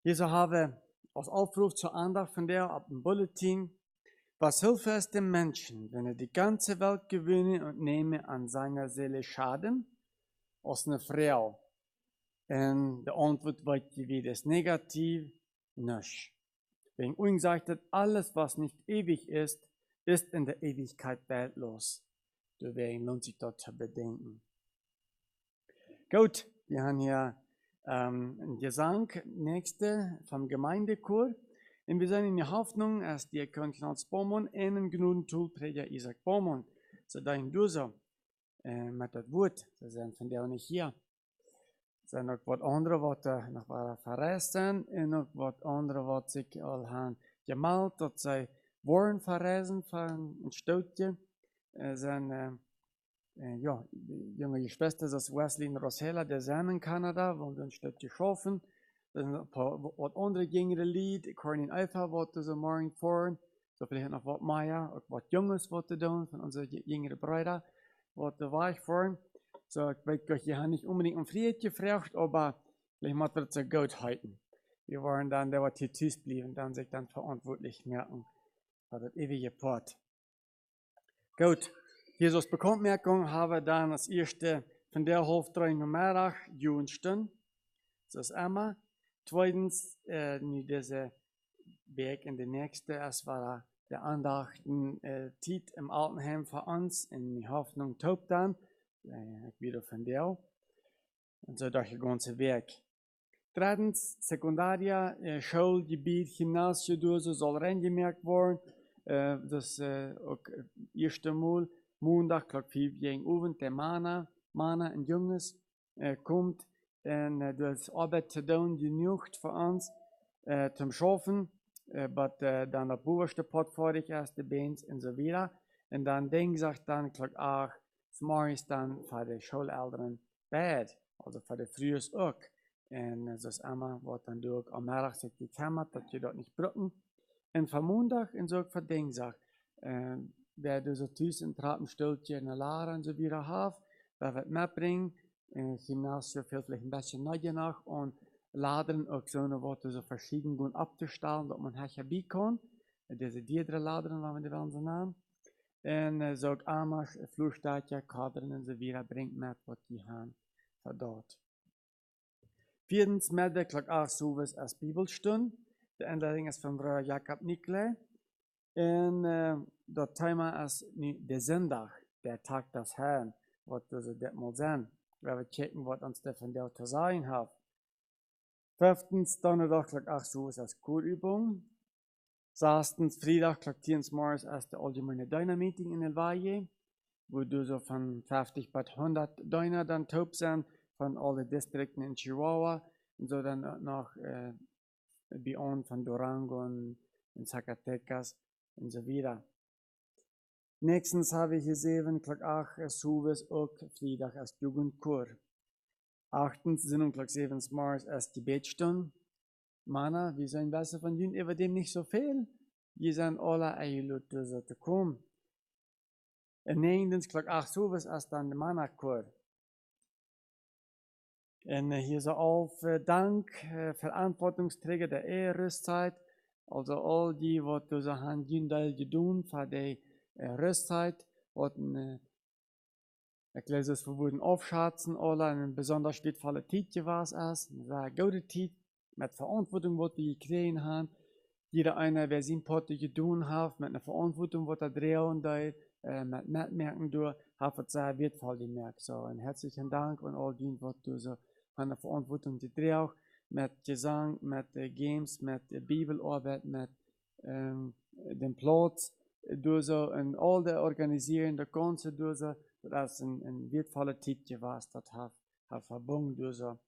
S5: Hier so habe als Aufruf zur Andacht von der ab dem Bulletin: Was hilft es dem Menschen, wenn die ganze Welt gewinne und nehme an seiner Seele Schaden? Als eine Frau. Und die Antwort war wie das Negativ, nicht. Wegen uns sagt, alles, was nicht ewig ist, ist in der Ewigkeit wertlos. Deswegen lohnt sich dort zu bedenken. Gut, wir haben hier ein Gesang, nächste vom Gemeindechor. Und wir sind in der Hoffnung, dass die Kontinenz Bomon einen genügend Tool Prediger Isaac Bomon, so dahin du so, mit das Wort, sie sind von der auch nicht hier. Es sind noch was andere, was noch verreist sind, und noch was andere, was sich all haben gemalt, dass sie wollen verreisen von ein Stückchen. Sind ja, die junge Geschwister, das Wesley und Rosella, der sind in Kanada, wollen ein Stückchen schaffen. Da sind ein paar was andere jüngere Lied, ich höre in Eifer, was sie morgen fahren. So vielleicht noch was mehr, auch was Junges, was sie tun, von unseren jüngeren Brüdern, was sie weich fahren. So, ich weiß, ich habe nicht unbedingt um Frieden gefragt, aber vielleicht muss man es gut halten. Wir wollen dann, der was hier tief blieben, dann sich dann verantwortlich merken, für das ewige Port. Gut, Jesus Bekanntmerkung haben wir dann als erste von der Hofdrei Nummer Jugendstunden. Das ist einmal. Zweitens, diese Berg in der nächste. Es war der Andachten Tiet im Altenheim für uns in die Hoffnung tobt dann. Ich wieder von der. Und so durch die ganze Werk. Drittens, Sekundaria, Schulgebiet, Gymnasium, so soll reingemerkt worden. Das auch erste Mal, Montag, Klock 5 gegen Abend, der Mana ein Junges, kommt und das Arbeit zu tun, genügt für uns zum Schaffen, aber dann der oberste Pot fertig ist, die Bands und so weiter. Und dann denkt sich dann, Klock 8, morgens dann für die Schuleltern Bad, also für die Frühs auch. Und das ist immer, was dann durch am Mittag sich gekümmert, dass je dort nicht brücken. Und von Montag und so für Dienstag, wer du so tüß in Trappenstultje in der Lehre und so wieder hat, wer wird mitbringen, Gymnasium vielleicht ein bisschen neuer nach und laden auch so eine Worte so verschieden gut abzustellen, dass man herbei kann. Diese diedere Ladern, wenn wir die werden so nennen. Und so auch einmal Flugstadtje, Kadern und so wieder bringt mit, was die haben von dort. Viertens, Mittag, Klock 8 Suves als Bibelstunde. De inleiding is van broer Jacob Nikle. En dat thema is nu de zondag, der Tag des Herrn, wat we dit mal zijn. We checken wat ons de van der te zijn heeft. Vijftens, donderdag, Klock 8 Uhr als Chorübung. Sechstens, Freitag, Klock 10 morgens als de allgemeine Diner-Meeting in El Valle, wo du so von 50 bis 100 Diner dann taub sind, von allen Distrikten in Chihuahua, und so dann noch beyond von Durango und Zacatecas und so weiter. Nächstens habe ich hier 7, Klock 8, Suves auch Freitag als Jugendchor. Achtens sind um Klock 7 morgens als Gebetsstunde. Mana, wir sind besser von Jüngern, über dem nicht so viel. Wir sind alle eingeladen, so zu kommen. Und neuntens, Klock 8 Suves als dann der Mana-Chor. Und hier so auf Dank, Verantwortungsträger der Eherrüstzeit, also all die, was du so haben, Jündel getan für die Rüstzeit, was ich lese es, wir wurden aufschätzen, alle in besonders wertvolle Zeit gewesen ist, eine gute Zeit, mit Verantwortung, was wir gekriegt haben. Jeder einer, wer sein Potte getan hat, mit einer Verantwortung, was er drehen da, mit Mitmerken durch, hat es sehr wertvoll gemerkt. So, einen herzlichen Dank und all die, was du so an der Verantwortung die dreh mit Gesang, mit Games, mit Bibelarbeit, mit dem Platz, durch so und all der organisieren, der ganze durch so, das ist ein wertvoller Titel gewesen, das hat verbunden durch so.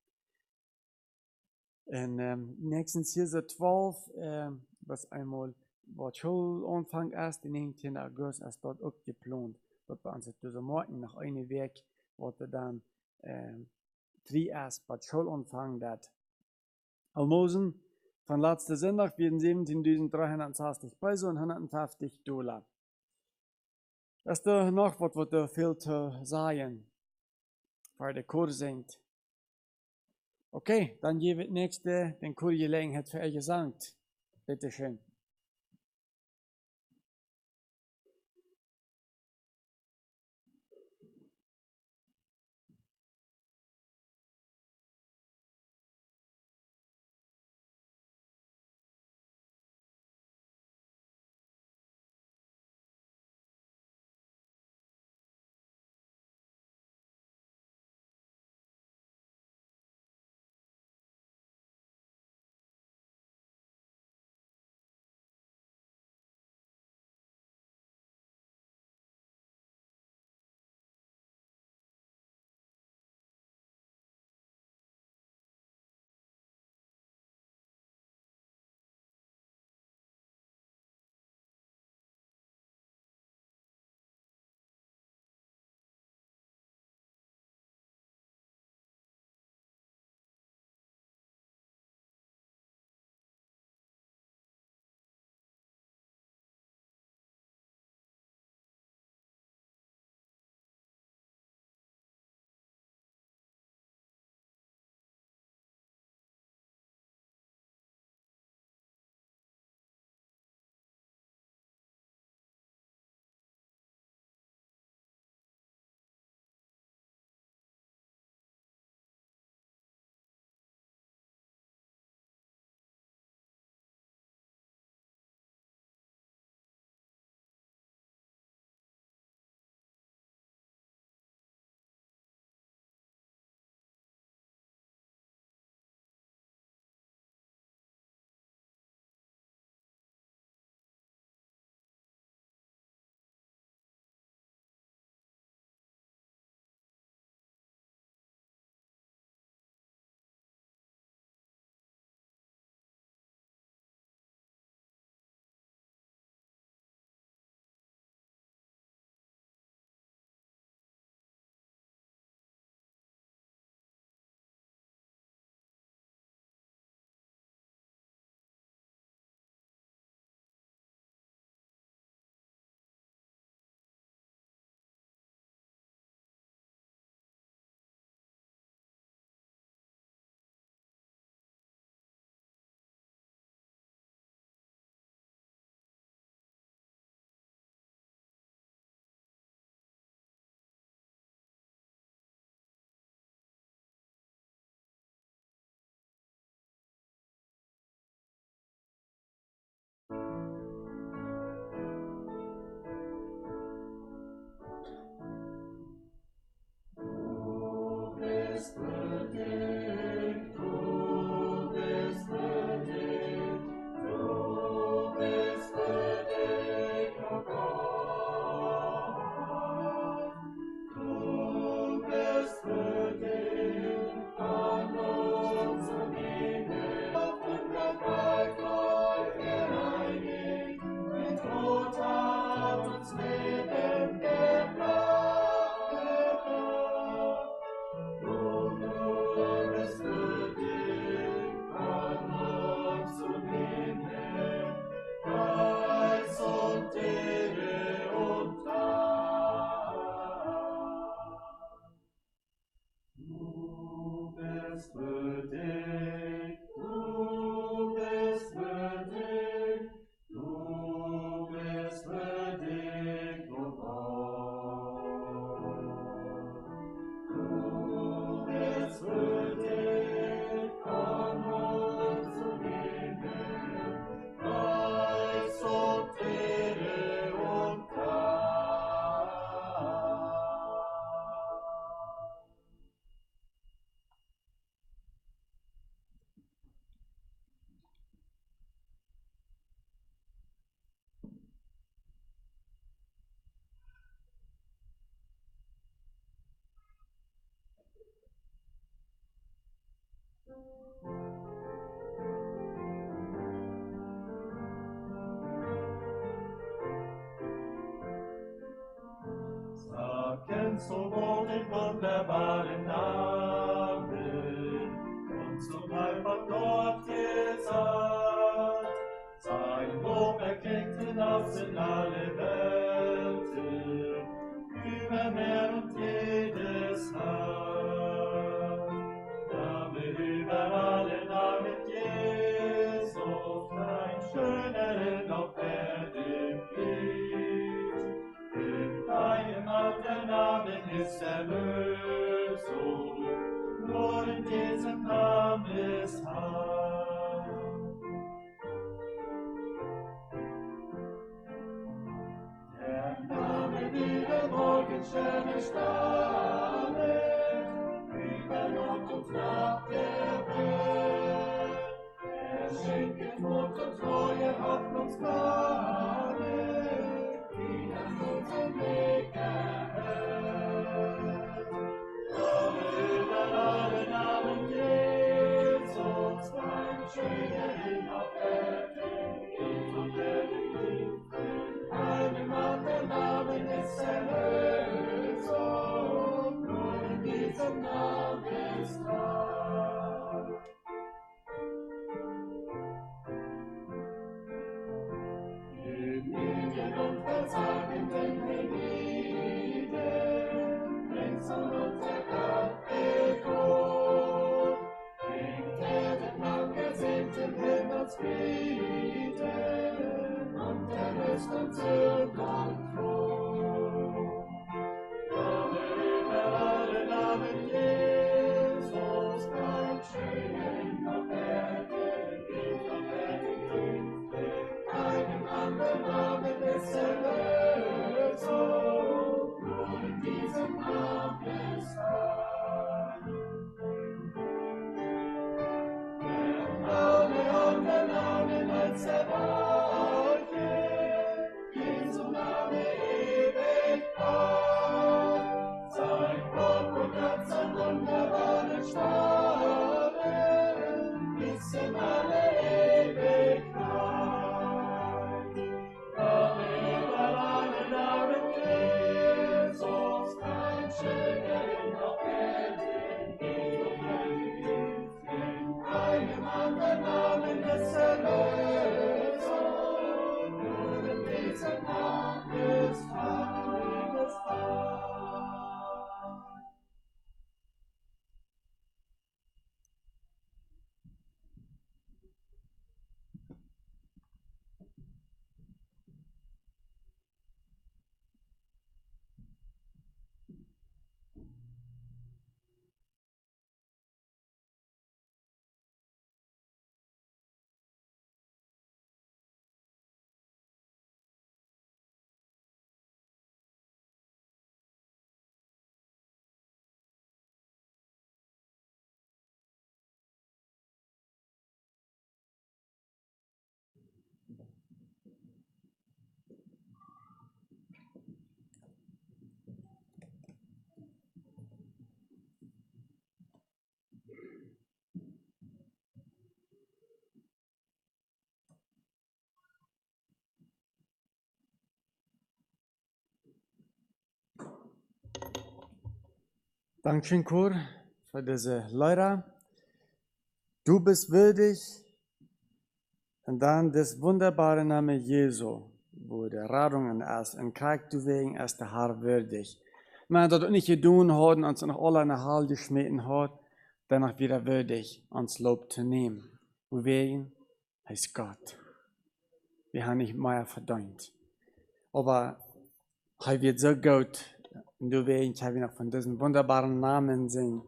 S5: Und nächstens hier so 12, was einmal, was Schulanfang ist, den 19. August ist dort auch geplant. Dort bei uns ist so morgen nach einem Weg, wo dann frei ist, was Schulanfang dat. Almosen von letzten Sonntag werden 17.360 Peso und $150. Das ist doch noch was da viel zu sagen, weil der Chor singt. Okay, dann gebe ich nächste den Chor Gelegenheit für euch gesagt. Bitte schön.
S2: so wohl den wunderbaren Namen, uns zum Heil von Gott gesandt. Sein Lob erklingt hinaus in alle Welten, über Meer und jedes Land. Name über alle Namen Jesus, kein schöneren auf Erden gibt. In keinem anderen Namen ist Erlösung, nur in diesem Namen ist Heil. Der Name wie der Morgensterne strahlet, über Nacht und Nacht der Welt. Er schenket Mut und treue Hoffnungsgabe, die an unseren Weg erhält. Name über alle Namen Jesus, kein schönerin auf Erden gibt und Erden gibt. Einem anderen Namen ist Erlösung, nur in diesem Namen ist Heil. In Medien und versagenden Gebieten, ringsum unser Gott bewohnt, bringt den lang gesegneten Himmelsfrieden und erlöst uns Sünd und Fluch. Name über alle Namen Jesus, kein schönen auf Erden gibt, auf Erden gibt. Einem anderen Namen ist Erlösung, nur in diesem Namen ist Heil. Der Name und der Name als Erweiche, Jesu Name ewig wahr. Sein Wort und ganz ein wunderbarer Schwaden, bis in alle Ewigkeit. Name über alle Namen Jesus, kein schönerin auf Erden gibt und Erden gibt. In keinem anderen Namen ist Erlösung, nur in diesem Namen ist Heil, ist Heil.
S5: Dankeschön, Chor, für diese Lehre. Du bist würdig. Und dann das wunderbare Name Jesu, wo der Radungen ist, und kriegt du wegen ist der Herr würdig. Men dat nicht gedaan hadden, uns noch alle in der Hall geschmeten hat, danach wieder würdig, uns Lob zu nehmen. Und wegen ist Gott. Wir haben nicht mehr verdient. Aber er wird so gut. Und deswegen habe ich noch von diesen wunderbaren Namen singen.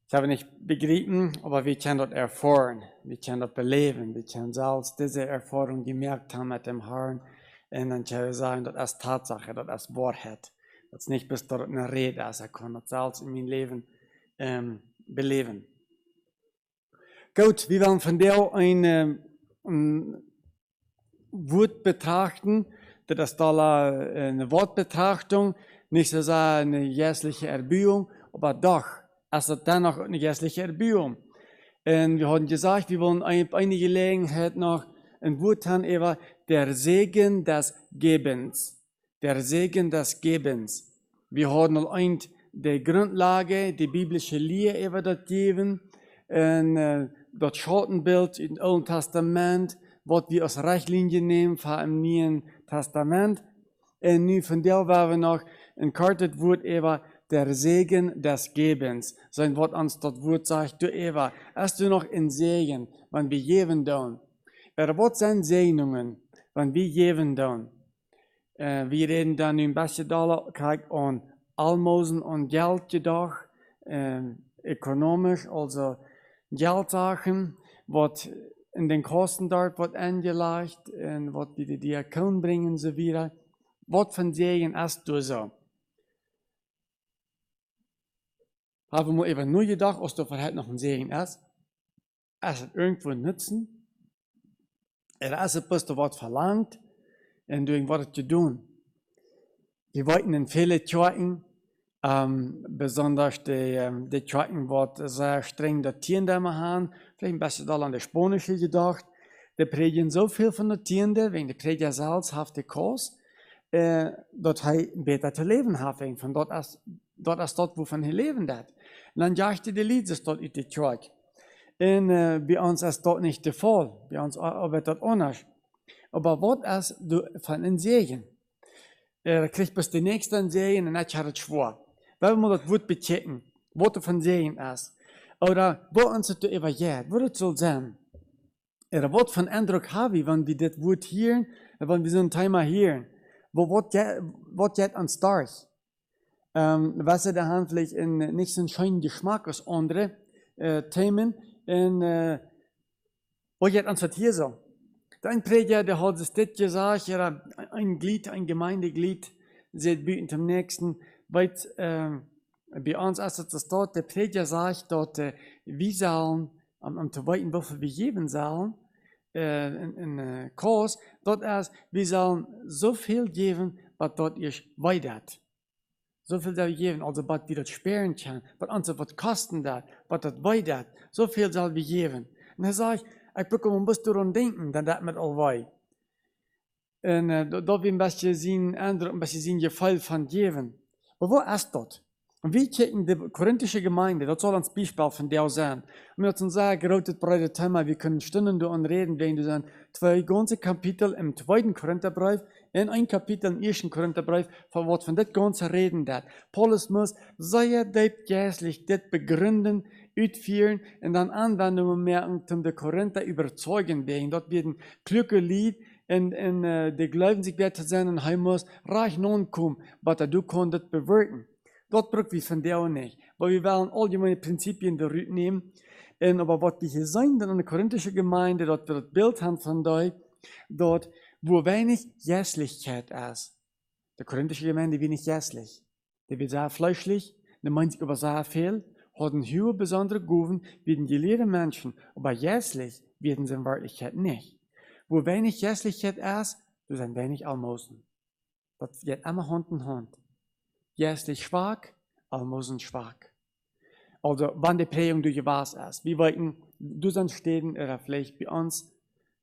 S5: Ich habe nicht begriffen, aber wir können das erfahren. Wir können das beleben. Wir können selbst diese Erfahrung gemerkt haben mit dem Herrn. Und dann können wir sagen, das ist Tatsache, das ist Wahrheit. Das ist nicht bis dort eine Rede, also ich kann das selbst in meinem Leben beleben. Gut, wir werden von der ein Wort betrachten. Das ist da eine Wortbetrachtung, nicht so sehr eine jährliche Erbauung, aber doch ist es dennoch eine jährliche Erbauung. Und wir haben gesagt, wir wollen eine Gelegenheit noch ein Wort haben über der Segen des Gebens. Der Segen des Gebens. Wir haben allein die Grundlage, die biblische Lehre über das Geben, und das Schattenbild im Alten Testament, was wir als Richtlinie nehmen für im Neuen Testament. Und nu von der werden wir noch ein kartet Wort über der Segen des Gebens. Sein Wort ans das Wort sagt, du Eva, hast du noch ein Segen, wenn wir geben tun? Was sind Segnungen, wenn wir geben tun? Wir reden dann im besten Dollar an Almosen und Geld gedacht, ökonomisch, also Geldsachen, was in den Kosten dort wird angelegt, und was die Diakon bringen und so weiter. Was von Segen hast du so? Haben wir eben nur gedacht, als du vielleicht noch ein Segen ist, es hat irgendwo nützen, ist etwas, das was verlangt, und du was zu tun. Wir wollten in viele Kirchen, besonders die Kirchen, die sehr streng datieren haben, vielleicht ein bisschen an die spanische gedacht, die predigen so viel von der Tiende, wegen der Prediger selbst hat die Kurs, dass er besser zu leben hat, von dort ist das, wovon er leben hat. Und dann jagte die Lieder dort in die Kirche. Und bei uns ist das nicht der Fall, bei uns arbeitet das anders. Aber was ist von einem Segen? Kriegt bis die nächsten Segen und dann hat es schwer. Wenn wir das Wort bechecken, was von Segen ist, oder wo uns das übergeht, wo das soll sein. Oder was von Eindruck habe ich, wenn wir das Wort hören, wenn wir so ein Thema hören, was geht uns durch? Was da haben vielleicht nicht so einen schönen Geschmack als andere Themen, und was geht uns das hier so? Ein Prediger, der hat es das gesagt, ja, ein Gemeindeglied, sieht bei dem nächsten, weil bei uns ist es dort, der Prediger sagt, dort, wir sollen, am zweiten Woche wir geben sollen, in Kurs, dort ist, wir sollen so viel geben, was dort ist weitert. So viel soll wir geben, also was wir dort sparen können, was uns was kosten das, was das weitert, so viel soll wir geben. Und er sagt, ich bekomme ein bisschen daran denken, dann das mit allweil. Und da wir ein bisschen sehen, Eindruck, ein bisschen sehen, Gefall von geben. Aber wo ist das? Und wir checken die korinthische Gemeinde, das soll ein Beispiel von der sein. Und wir haben gesagt, gerade das breite Thema, wir können Stunden da reden, wegen du 2 ganze Kapitel im 2. Korintherbrief und ein Kapitel im 1. Korintherbrief, von was von das Ganze reden dat. Paulus muss sehr geistlich das begründen, uitführen und dann Anwendungen mehr um die Korinther überzeugen wegen. Dort werden kluge Lied und die glauben sich wert zu sein und er muss reich nun kommen, was du konntest bewirken. Dort braucht wir von der auch nicht, weil wir wollen allgemeine Prinzipien der Rüt nehmen. Und aber was wir hier sein, dann in der korinthischen Gemeinde, dort wird das Bild haben von dort, wo wenig Jässlichkeit ist. Die korinthische Gemeinde wenig jässlich. Die wird sehr fleischlich, die meint sich aber sehr viel, haben hohe besondere Gaben, werden gelehrte Menschen, aber jässlich werden sie in Wirklichkeit nicht. Wo wenig Jässlichkeit ist, du sind wenig Almosen. Das geht immer Hand in Hand. Jässlich schwach, Almosen schwach. Also, wann die Prägung durch was ist. Wir wollten, du sind stehen, oder vielleicht bei uns,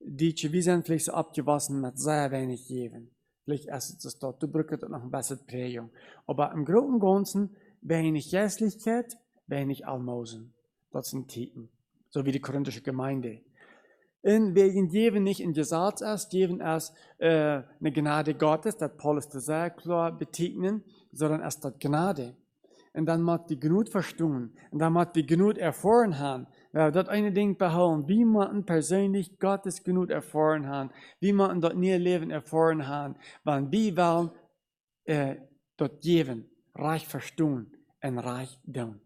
S5: wir sind vielleicht so abgewaschen mit sehr wenig geben. Vielleicht ist es dort, du brauchst noch eine bessere Prägung. Aber im Großen und Ganzen, wenig Jässlichkeit, wenig Almosen. Das sind Titen. So wie die korinthische Gemeinde. Und wegen Geben nicht in Gesetz ist, Geben ist eine Gnade Gottes, das Paulus das sehr klar betegnen, sondern es ist Gnade. Und dann muss die Gnut verstehen, und dann muss die Gnut erfahren haben. Weil das eine Ding behaupten, wie man persönlich Gottes Gnut erfahren haben, wie man das nie Leben erfahren haben, wenn wir wollen, dort geben, reich verstehen und reich tun.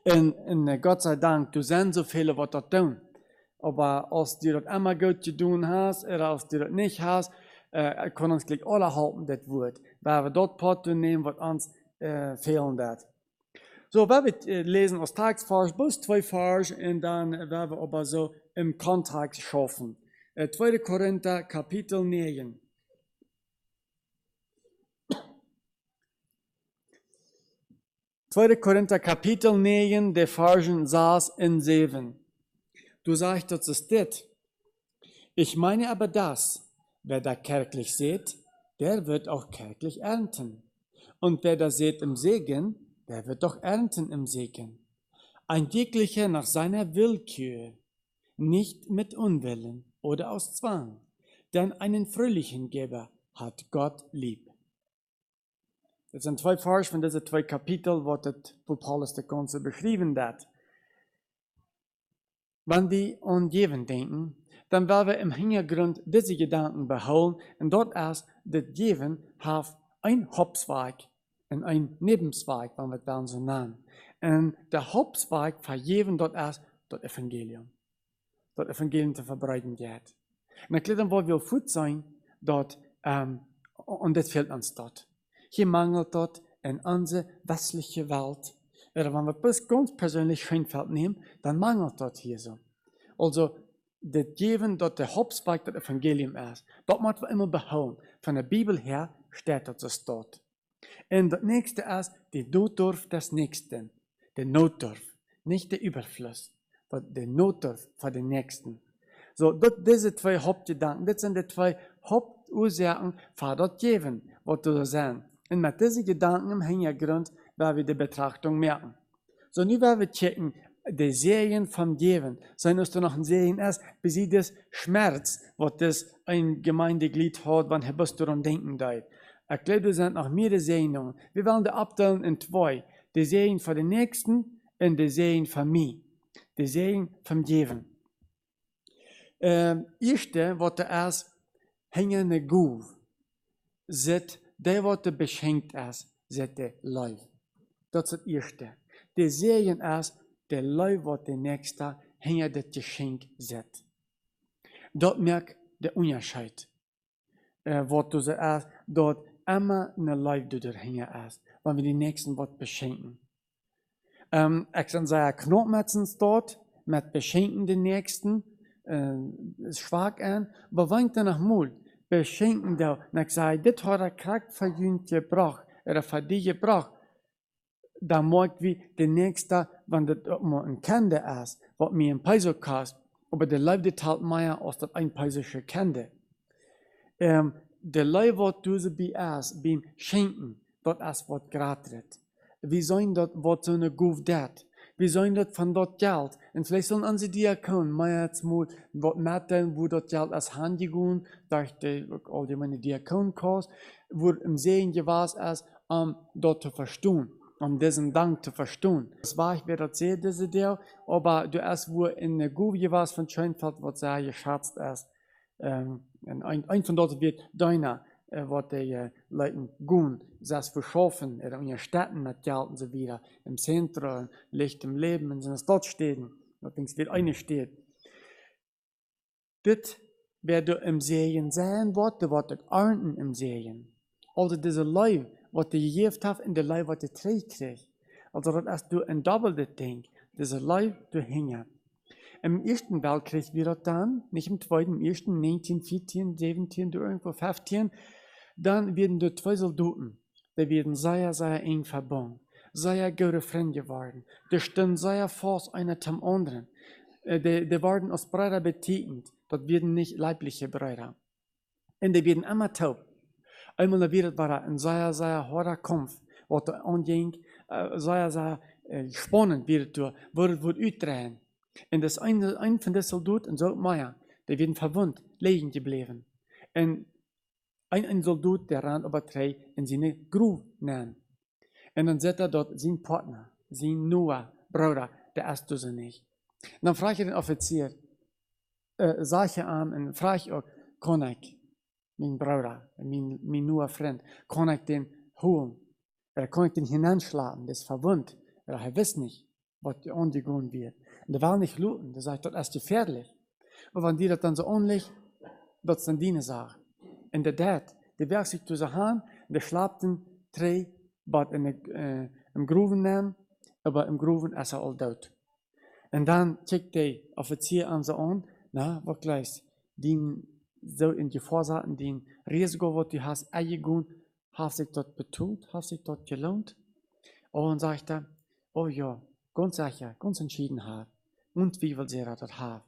S5: Und Gott sei Dank, du sind so viele, was das tun. Aber als du das immer gut zu tun hast, oder als du das nicht hast, können uns gleich alle halten, das Wort. Weil wir dort Part nehmen, was uns fehlen wird. So, wir lesen aus Tagsvers bis 2 Vers, und dann werden wir aber so im Kontext schaffen. 2. Korinther, Kapitel 9. Korinther, Kapitel 9, der Versen 6 und 7. Du sagst, das ist das. Ich meine aber das, wer da kärglich sät, der wird auch kärglich ernten. Und wer da sät im Segen, der wird doch ernten im Segen. Ein jeglicher nach seiner Willkür, nicht mit Unwillen oder aus Zwang, denn einen fröhlichen Geber hat Gott lieb. Das sind zwei Verse von diesen zwei Kapiteln, wo Paulus das Ganze beschrieben hat. Wenn wir an Jeven denken, dann werden wir im Hintergrund diese Gedanken behalten und dort erst das Jeven hat ein Hauptzweig und ein Nebenzweig, wenn wir das so nennen. Und der Hauptzweig für Jeven dort erst das Evangelium. Das Evangelium zu verbreiten geht. Und ich glaube, dann wollen wir gut sein, dort, und das fehlt uns dort. Hier mangelt dort in unsere westliche Welt. Oder wenn wir das ganz persönlich Scheinfeld nehmen, dann mangelt dort hier so. Also, das Geben, dort der Hauptzweig, das Evangelium ist. Dort müssen wir immer behalten. Von der Bibel her steht das dort. Und das nächste ist die Notdurft des Nächsten. Der Notdurft, nicht der Überfluss. Der Notdurft für den Nächsten. So, diese zwei Hauptgedanken, das sind die zwei Hauptursachen für das Geben, was du sagen. Und mit diesen Gedanken im Hintergrund werden wir die Betrachtung merken. So, nun werden wir checken, die Serien vom Geben. Sein uns noch ein Serien ist, bis sie das Schmerz, was das ein Gemeindeglied hat, wenn er bis daran denken darf. Ich glaube, das sind noch mehrere Serien. Wir werden die abteilen in zwei. Die Serien für den Nächsten und die Serien für mich. Die Serien vom Geben. Erste, was da ist, hängende Guv. Zit, der, was beschenkt ist, zit der Leib. Das ist das Erste. Die Serien ist, der Leib, was der Nächste, hängt das Geschenk zit. Dort merkt der Unterschied. Was du sagst, dort immer eine Leib, die da hängen ist, wenn wir die Nächsten was beschenken. Ich kann sagen, Knopfmetzens dort, mit beschenken den Nächsten, schwach an, aber wenn dann noch mal beschenken da, und ich sage, das hat er gerade für jüngst gebracht, oder für die gebracht, dann mag wie der Nächste, wenn das mal ein Kende ist, was mir ein Peso kostet, aber der Leib, der teilt mehr, als das ein Peisische Kende. Der Leib, was du so beim Schenken, das ist was gratis. Wir sollen dort, was so eine Guf dat. Wir sollen dort von dort Geld. Und vielleicht sollen unsere Diakonen mal jetzt mal was mitteln, wo dort Geld als Hand gehen, durch die allgemeine Diakonenkurs, wo im Sehen gewesen ist, dort zu verstehen, diesen Dank zu verstehen. Das war ich, wer das sehe, diese Idee, aber du hast wo in der Guf gewesen von Schönfeld, was sehr geschätzt ist. Ein von dort wird deiner, was die Leute gehen, das verschaffen, in ihren Städten mit Geld und so weiter, im Zentrum, Licht im Leben, in seinen Stadtstädten, was wird eine steht. Das wird im Serien sein, was du ernten im Serien. Also diese Leib, was du gegeben hast, in der Leib, was du kriegst. Also das ist du ein doppeltes Ding, diese Leib, du hängen. Im Ersten Weltkrieg wird das dann, nicht im Zweiten, im Ersten, 1914, 17, irgendwo 15, dann werden die zwei Soldaten, die werden sehr, sehr eng verbunden, sehr gute Freunde geworden. Die stehen sehr fast einer zum anderen. Die werden als Brüder betitelt, das werden nicht leibliche Brüder. Und die werden immer taub. Einmal war ein sehr, sehr harter Kampf, was da anging, sehr, sehr spannend wird, wo es utdrehen. Und das ein von den Soldaten, so Meier, die werden verwundet, liegen geblieben. Und ein Soldat, der ran über drei in seine Grube nehmen. Und dann sieht dort sein Partner, sein neuer Bruder, der ist das nicht. Und dann frage ich den Offizier, sage ich an und frage ich auch, kann ich, mein Bruder, mein neuer Freund, kann ich den holen? Oder kann ich den hineinschlagen, das ist verwundet? Oder er weiß nicht, was angehen wird. Und der will nicht looten, der sagt, das ist gefährlich. Aber wenn die das dann so anlegt, das ist dann die Sache. Und der Dad, der werkt sich zu der Hand, der schlaft den drei, was im Gruben nehmen, aber im Gruben ist er all tot. Und dann checkt der Offizier an so an, na, was gleich, die so in Gefahr saßen, die Risiko, was du hast, eingehen, hast sich dort betont, hast sich dort gelohnt. Und dann sagt er, oh ja, ganz sicher, ganz entschieden hat. Und wie will sie das haben?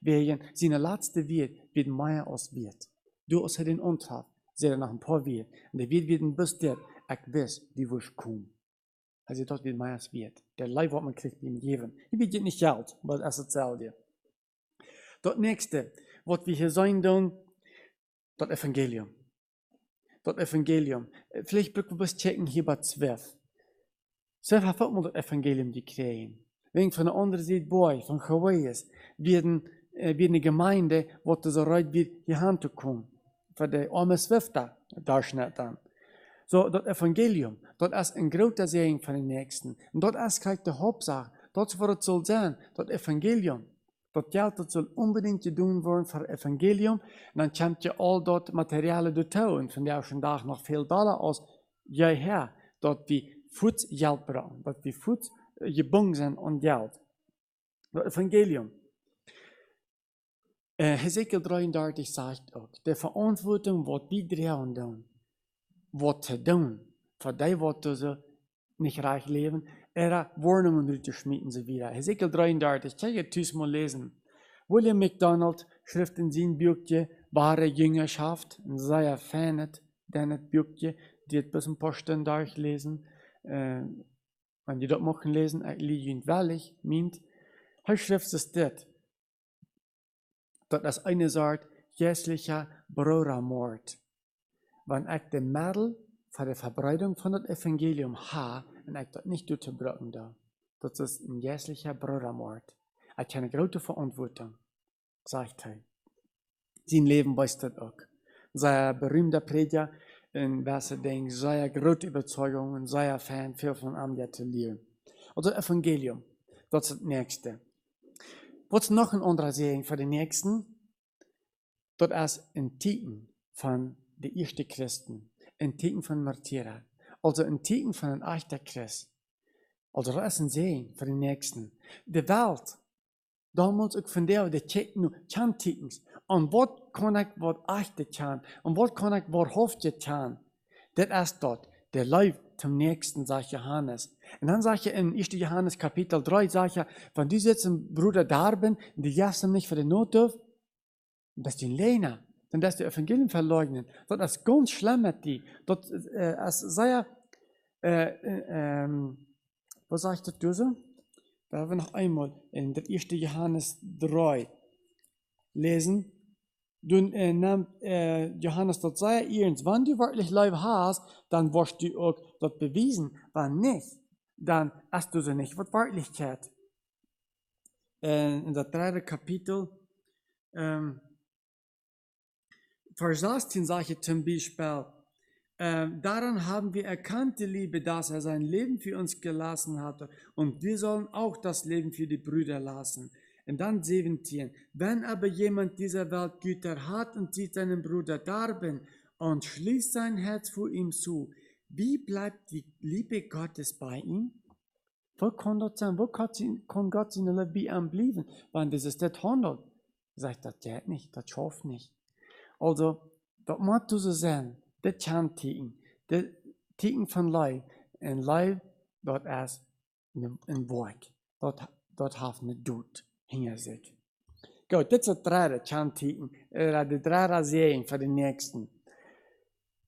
S5: Wegen seine letzte wird mehr als wird. Du hast den Antrag, sie nach ein paar wird. Und der wird ein bisschen ich weiß, die wirst kommen. Also das wird meins wird. Der Leib, was man kriegt, ihm geben. Ich will nicht Geld, aber das erzähl dir. Das nächste, was wir hier sein tun, das Evangelium. Das Evangelium. Vielleicht müssen wir checken hier bei 12. 12 hat auch mal das Evangelium gekriegt. Wenn von der anderen Seite boy, von Hawaii's, werden eine Gemeinde, wo so reut wird, hier hinzukommen. Für die arme Swifter, da schnell dann. So, das Evangelium, das ist ein großer Segen für den Nächsten. Und das ist gleich die Hauptsache. Das, was es soll sein, das Evangelium. Das Geld, das soll unbedingt getan werden für das Evangelium. Und dann kommt ja all das Material dazu. Und von der schon Tag noch viel Dollar aus. Ja, her, dass wir Fuß Geld brauchen. Dass wir Fuß gebunden sind an Geld. Das Evangelium. Hesekiel 33 sagt auch, die Verantwortung, was wir drehen tun, was zu tun, für die, was so nicht reich leben, Warnungen durchzuschmieden so wieder. Hesekiel 33, kann ich es mal lesen. William MacDonald schrift in sein Büchchen wahre Jüngerschaft, und sehr fanet, denn Büchchen, die ein bisschen ein paar Stunden durchlesen, wenn die das machen lesen, liegen wellig, meint, er schrift es das. Das eine sagt, jährlicher Brudermord. Wenn ich den Mittel für die Verbreitung von dem Evangelium habe, und ich das nicht durchbringen darf, das ist ein jährlicher Brudermord. Ich habe eine große Verantwortung, sagt er. Sein Leben weiß das auch. Sein berühmter Prediger, in welcher Ding, seine große Überzeugung und sein Fan, viel von ihm gratulieren. Also Evangelium, das ist das Nächste. Was noch ein anderer Segen für den Nächsten? Das ist ein Titel von den ersten Christen, ein Titel von Martyrer, also ein Titel von einem echten Christ. Also das ist ein Segen für den Nächsten. Die Welt, damals auch von der checkt nur Titels. Und was kann ich, was echte kann? Und was kann ich, was hofft ihr kann? Das ist dort, der Leib zum Nächsten, sagt Johannes. Und dann sagt er in 1. Johannes Kapitel 3, sagt er, wenn du jetzt ein Bruder da bist, und die jagst nicht für die Notdurft, das ist ein Lehner. Dann das die Evangelium verleugnen. Das ist ganz schlimm mit die. Das ist sehr, was sagt das so? Da haben wir noch einmal in der 1. Johannes 3 lesen. Dann nimmt Johannes das sehr ernst. Wenn du wirklich Leib hast, dann wirst du auch das bewiesen. Wenn nicht, dann hast du sie nicht. Was Wirklichkeit? In der 3. Kapitel, Vers 16 sage ich zum Beispiel, daran haben wir erkannt, die Liebe, dass er sein Leben für uns gelassen hatte. Und wir sollen auch das Leben für die Brüder lassen. Und dann 17. Wenn aber jemand dieser Welt Güter hat und sieht seinen Bruder darben und schließt sein Herz vor ihm zu, wie bleibt die Liebe Gottes bei ihm? Wo kann das sein? Wo kann Gott seine Liebe bei ihm bleiben? Wenn das ist das handelt, sagt das geht nicht, das schafft nicht. Also, das muss so sein. Das kann Ticken. Das Ticken von Leib. Und Leib, das ist ein Wort. Das hat eine Dut hinter sich. Gut, das ist das 3. kann Ticken. Die 3. Segen für den Nächsten.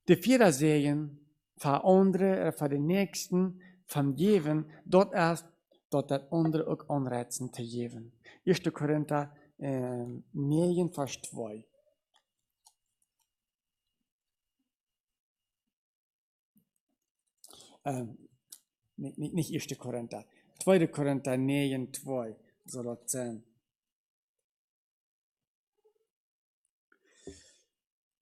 S5: Die 4. Segen für andere, für den Nächsten, vom Geben, das ist, dass das andere auch anreizen zu geben. 1. Korinther 9, Vers 2. Nicht 1. Korinther, 2. Korinther 9, 2, so das sein.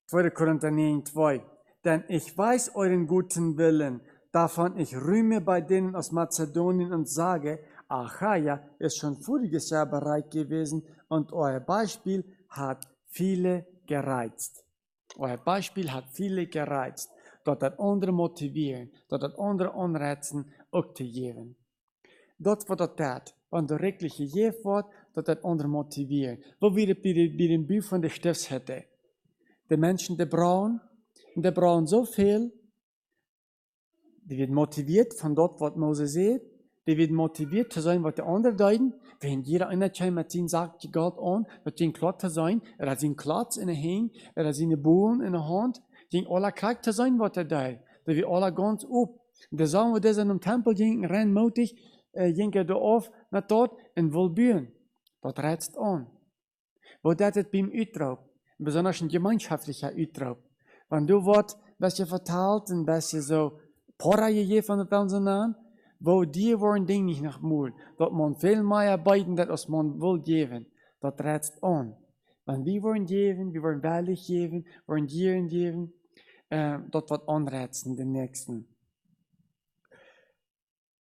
S5: 2. Korinther 9, 2. Denn ich weiß euren guten Willen, davon ich rühme bei denen aus Mazedonien und sage, Achaia ist schon voriges Jahr bereit gewesen und euer Beispiel hat viele gereizt. Euer Beispiel hat viele gereizt. Dat dat andere motivieren, dat dat andere anreizen, ook te geven. Dat wat dat taat, want de rechtlich gegeven wordt, dat dat andere motivieren. Wo wir bei dem Buch von der Stiftshütte. Die Menschen, die brauchen so viel, die werden motiviert von dort, was Mose sieht, die werden motiviert zu sein, was die anderen deuten. Wenn jeder einer mit seinem sagt, Gott an, wird sein Klotz zu sein, hat seinen Klotz in der Hand, hat seine Bohlen in der Hand, ging aller Charakter sein, was er da. Da wir alle ganz op. Da sagen wir, dass in einem Tempel gingen, rein mutig, gingen da auf, nach dort, und will bühen. Das reizt an. Wo das ist beim Utraub, besonders ein gemeinschaftlicher Utraub. Wenn du was, was je vertalt, und was je so, Pora je von der Welt an, wo die worden Ding nicht nach Mut, dat man viel mehr arbeiten, dat als man will geben, dat reizt an. Wenn wir wollen geben, wir wollen ehrlich geben, wollen Gieren geben, dat wird anreizen, den Nächsten.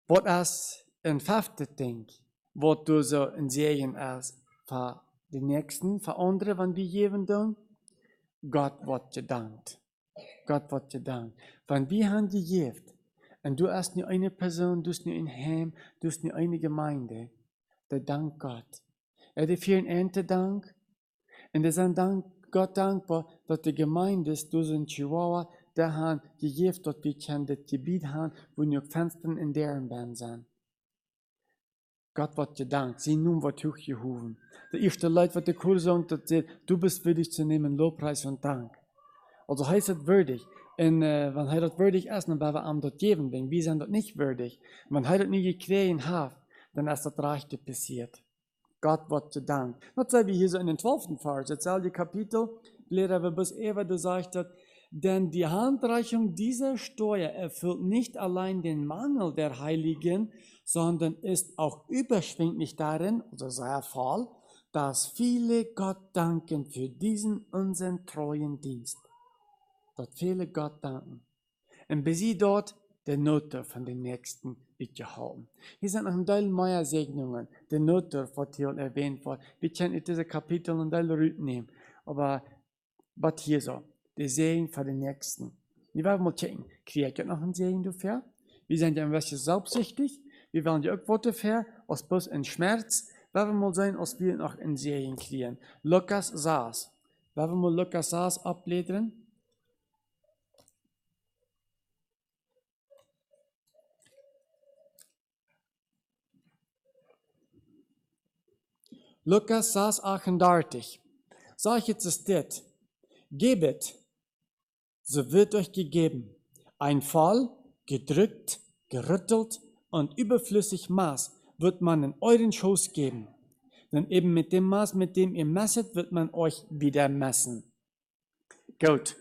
S5: Was als ein fünftes Ding, was du so ein Segen als für die Nächsten, für andere, wenn wir geben tun, Gott wird gedankt. Gott wird gedankt. Wenn wir haben gegeben, und du hast nur eine Person, du hast nur ein Heim, du hast nur eine Gemeinde, dann dank Gott. Er hat vielen Erntedank, und er ist Gott dankbar, dass die Gemeinde ist, du in Chihuahua, da haben gegeben, dass wir das Gebiet haben, wo nur Fenster in deren Band sind. Gott wird gedankt, sie nun wird hochgehoben. Der erste Leute, was der Chor sagt, das sagt, du bist würdig zu nehmen, Lobpreis und Dank. Also heißt es würdig. Und wenn er das würdig ist, dann werden wir ihm das geben, denn wir sind das nicht würdig. Wenn er das nie gekriegt hat, dann ist das Rechte passiert. Gott wird gedankt. Das sehen wir hier so in den 12. Vers, das selbe Kapitel, lesen wir bis Eva, du sagst, denn die Handreichung dieser Steuer erfüllt nicht allein den Mangel der Heiligen, sondern ist auch überschwänglich darin, also sehr voll, dass viele Gott danken für diesen unseren treuen Dienst. Dass viele Gott danken. Und bis sie dort der Note von den Nächsten mitgehalten. Hier sind noch ein Teil mehr Segnungen. Der Note, was hier erwähnt wird. Wir können in diesem Kapitel ein Teil nehmen. Aber was hier so? Der Segen für den Nächsten. Wir werden mal checken. Kriegt ihr noch einen Segen dafür? Wir sind ja ein bisschen selbstsüchtig. Wir wollen ja auch was dafür, als bloß ein Schmerz. Wir werden mal sehen, als wir noch einen Segen kriegen. Lukas saß. Wir werden mal Lukas saß ablesen. Lukas saß 38. Sag jetzt ist das. Gebet, so wird euch gegeben. Ein Fall, gedrückt, gerüttelt und überflüssig Maß wird man in euren Schoß geben. Denn eben mit dem Maß, mit dem ihr messet, wird man euch wieder messen. Gut,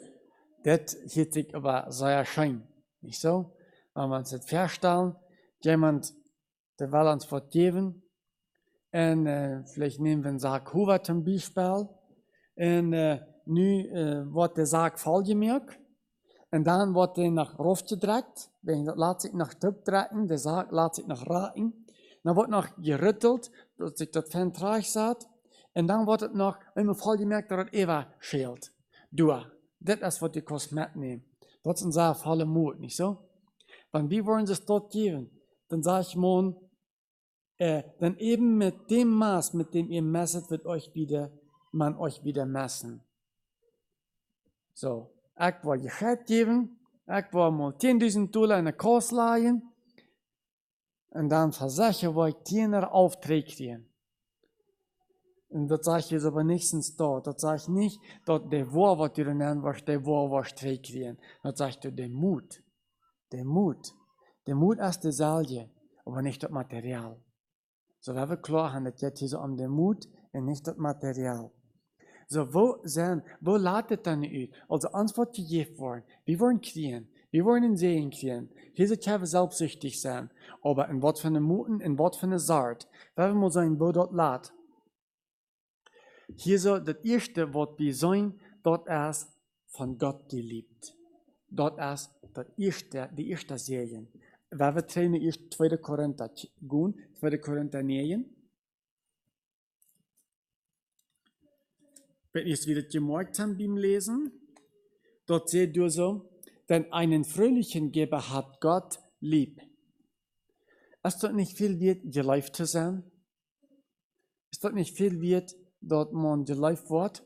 S5: das hört sich aber sehr schön, nicht so? Wenn wir uns das vorstellen, jemand, der will uns was geben, und vielleicht nehmen wir einen Sarg Hoover zum Beispiel, und nu wird der Sarg vollgemerkt, und dann wird er nach Rauf gedreht, das lässt sich nach Tipp drehen, der Sarg lässt sich nach raten, dann wird noch gerüttelt, dass sich das Fan reich sagt, und dann wird es noch immer vollgemerkt, dass es Eva schält. Du, das ist, was die Kost mitnehmen. Das ist unser voller Mut, nicht so? Wenn wir wollen es dort geben, dann sage ich mal, dann eben mit dem Maß, mit dem ihr messet, wird man euch wieder messen. So, ich will je Geld geben, ich will mal 10.000 $ in eine Kasse leihen, und dann versichere ich, 10 Aufträge kriegen. Und das sage ich jetzt aber nächstens dort. Das sage ich nicht, dass der Wort, was du nennen wirst, der Wort, was du kriegen. Das sagst du, der Mut. Der Mut. Der Mut ist die Salje, aber nicht das Material. So, wenn wir klar haben, das geht hier so um den Mut und nicht das Material. So, wo ladet dann aus? Also, uns wird gegeben worden. Wir wollen kriegen. Wir wollen einen Segen kriegen. Hier sind wir selbstsüchtig sein. Aber in was für eine Muten, in was für eine Saat. Wenn wir mal sagen, wo dort lädt. Hier so, das erste, was wir sagen, dort ist von Gott geliebt. Dort ist die erste Segen. Wenn wir trainen, erst 2. Korinther gehen, 2. Korinther 9. Wenn ihr es wieder gemerkt habt beim Lesen, dort seht ihr so, denn einen fröhlichen Geber hat Gott lieb. Ist das nicht viel wert, geläuft zu sein? Ist das nicht viel wert, dort man geläuft wird?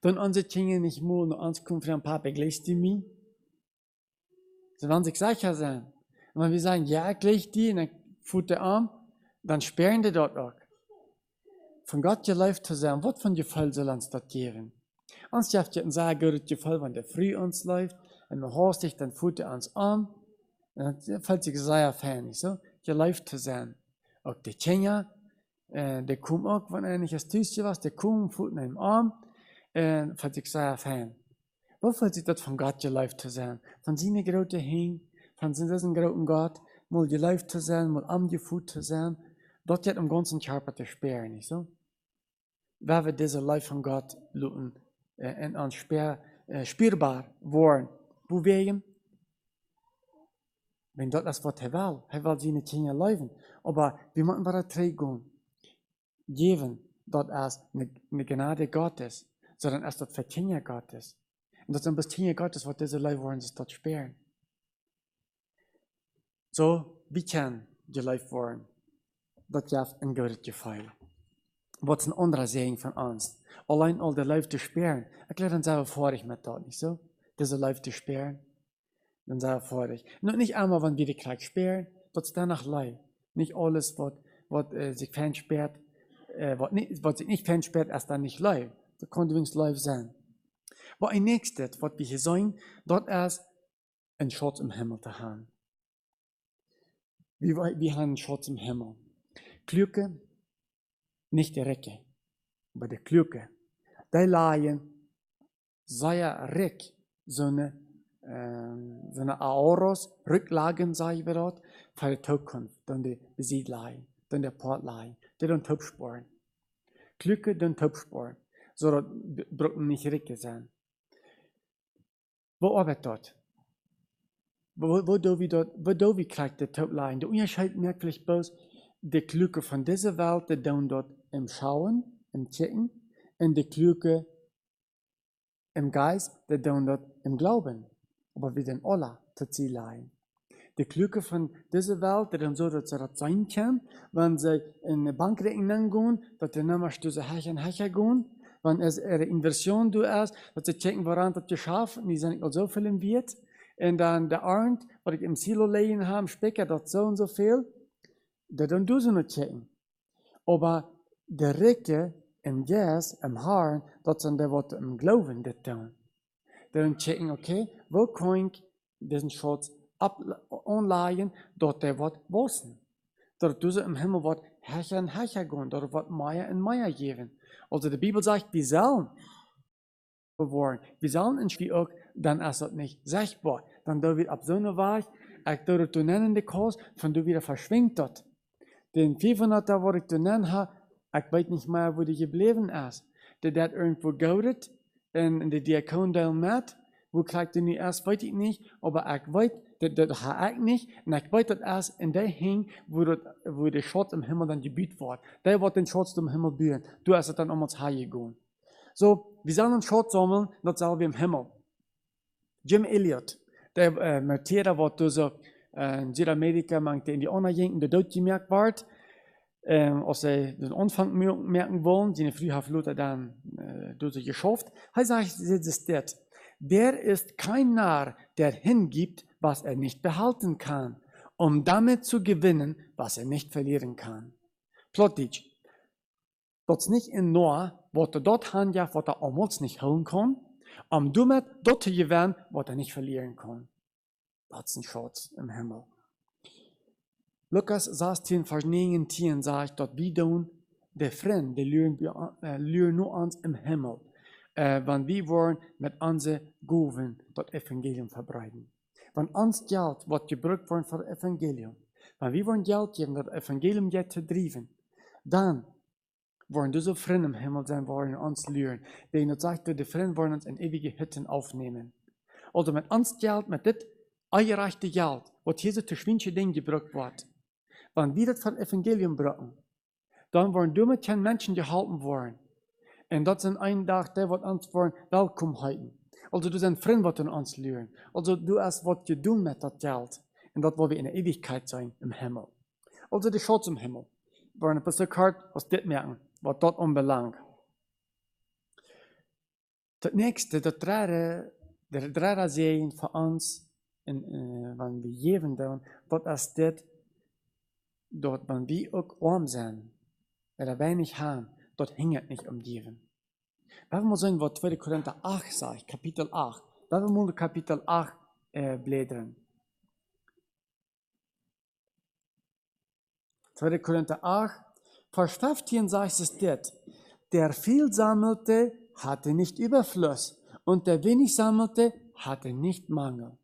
S5: Dann unsere Kinder nicht mehr und uns kommen von Papa, gleich die mir? Sie werden sich sicher sein. Und wenn wir sagen, ja, gleich die, und dann fuhrt der Arm, dann sperren die dort auch. Von Gott geläuft zu sein, was von Gefall soll uns das geben? Uns darf ja sagen, Gott Gefall, wenn der früh uns läuft, En dan hoort zich dan voeten aan zijn arm. En dat fällt sich sehr fern, nicht so? Je läuft zu sein. Auch die Kenia, der kommt auch, wenn er nicht das Tüßchen was, der kommt, Fuß in den Arm, fällt sich sehr fern. Wo fällt sich das von Gott geläuft zu sein? Von seiner großen Hing, von seinem großen Gott, mal geläuft zu sein, mal am die Fuß zu sein, dort geht im ganzen Körper zu sperren, nicht so? Weil wir diese Leib von Gott luten, en aan spierbaar worden. Hoe wegen? Wenn dat is wat hij wil zijn kinderen leven. Maar we moeten maar terug gaan. Geven dat als een genade Gottes, sondern als dat voor kinderen Gottes. En dat is een kinderen Gottes, wat deze leven worden, is dat speren. Zo, wie kan je leven worden? Dat geeft een groot gevoel. Wat is een andere zegen van ons? Alleen al de leven te speren. Ik leer dan zelf vorig met dat, niet zo? Deze leven te speren. Dan zijn we vorig. Niet allemaal, wanneer we krijgen speren, dat is danach leid. Niet alles wat zich versperrt, wat zich niet versperrt, is dan niet leid. Dat kan wenigstens leid zijn. Maar een nächste, wat we hier zijn, dat is een Schutz im Himmel te hebben. We hebben een Schutz im Himmel. Kluke, nicht die Recke, aber die Kluke. Die leihen sehr rick, so eine Auros, Rücklagen, sagen wir dort, für die Zukunft, dann die Besiedleihen, dann der Portleihen, die dann Topsporen. Kluke, dann Topsporen, so dass Brücken nicht Ricke sein. Wo arbeitet dort? Wo do wir kriegt die Topleihen? Der Unterschied merkt vielleicht bloß, die Kluke von dieser Welt, die tun dort im Schauen, im Checken, und die Kluke im Geist, die tun dort im Glauben. Aber wir sind alle zu Ziel leihen. Die Kluke von dieser Welt, die dann so, dass sie das sein kann, wenn sie in eine Bankrechnung gehen, dass sie nicht mehr diese Hecher gehen, wenn es ihre Inversion ist, dass sie checken, woran das geschafft, und die sind nicht so viel im Wert, und dann der Arndt, was ich im Silo legen habe, Specker, das so und so viel, dat dan doen ze niet checken. Maar de Recke im Jes, im Haar, dat zijn de wat im Glauben dit doen. Dan checken, okay, wo kan ik diesen Schutz anleihen, dat der wat wissen. Dat doen ze im Himmel wat Herrscher en Herrscher gehen, dat wat Meier en Meier geben. Also die Bibel sagt, wir sollen bewahren. Wir sollen in Spiel auch, dann ist das nicht sichtbar. Dann da wird ab so einer Weise, ich würde das nennen, die Kurs, von du wieder verschwingt dort. Den 500er, wo ich zu nennen habe, ich weiß nicht mehr, wo die geblieben ist. Der hat irgendwo gaudet, in der Diakondel mit, wo kriegt er nicht erst, weiß ich nicht, aber ich weiß, das habe ich nicht, und ich weiß, das erst in der hing, wo der Schutz im Himmel dann gebiet wird. Der wird den Schutz im Himmel bühen. Du hast es dann um uns heimgegangen. So, wir sollen einen Schutz sammeln, das sollen wir im Himmel. Jim Elliot, der Märtyrer, der so in Südamerika, in die Anerjungen, der Deutsch gemerkt wird, als sie den Anfang merken wollen, seine früher Luther dann durch geschafft, er sagt, der ist kein Narr, der hingibt, was er nicht behalten kann, um damit zu gewinnen, was er nicht verlieren kann. Plötzlich, das nicht in Noah, was er dort handelt, was er damals nicht holen kann, um damit dort zu gewinnen, was er nicht verlieren kann. Das ist ein Schatz im Himmel. Lukas 16, Vers 19 sagt, dass wir tun, der Freund, der lüren nur uns im Himmel, wenn wir wollen mit unseren Gaben das Evangelium verbreiten. Wenn uns Geld wird gebraucht worden für das Evangelium, wenn wir wollen Geld geben, das Evangelium jetzt zu driven, dann wollen diese Freunde im Himmel sein, wollen uns lüren. Denn das sagt, die Freunde wollen uns in ewige Hütten aufnehmen. Also mit uns Geld, mit das eingereichte Geld, was hier so zu schwindige Dinge gebraucht wird, wenn wir das für das Evangelium brauchen, dann wollen dumme keine Menschen gehalten worden. Und das sind ein Tag, der wird uns wollen willkommen heißen. Also du sind Freunde, was uns lernen. Also du hast was zu tun mit das Geld. Und das wollen wir in der Ewigkeit sein, im Himmel. Also der Schutz im Himmel. Wir wollen ein bisschen kurz was das merken, was dort anbelangt. Das nächste, der dritte Segen für uns, wenn wir geben, das ist das, dort, wenn wir auch arm sind, oder wenig haben, dort hängt nicht um Geben. Wenn wir sagen, was 2. Korinther 8 sagt, Kapitel 8, wenn wir mal Kapitel 8 blädern. 2. Korinther 8, Vers 15 sagt es dort, der viel sammelte, hatte nicht Überfluss und der wenig sammelte, hatte nicht Mangel.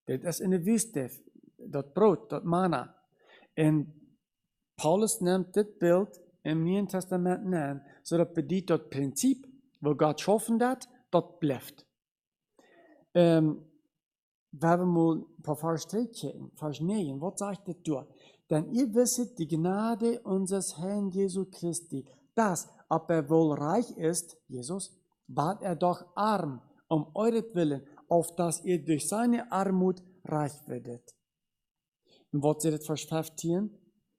S5: Das ist in der Wüste, das Brot, das Manna. Und Paulus nimmt das Bild im Neuen Testament an, so dass bedient das Prinzip, wo Gott schaffen hat, das bleibt. Wir haben mal ein paar Vers checken, Vers 9, was sagt das da? Denn ihr wisset die Gnade unseres Herrn Jesu Christi, dass, ob er wohl reich ist, Jesus, ward er doch arm, um euretwillen, auf dass ihr durch seine Armut reich werdet. Und was steht Vers 15?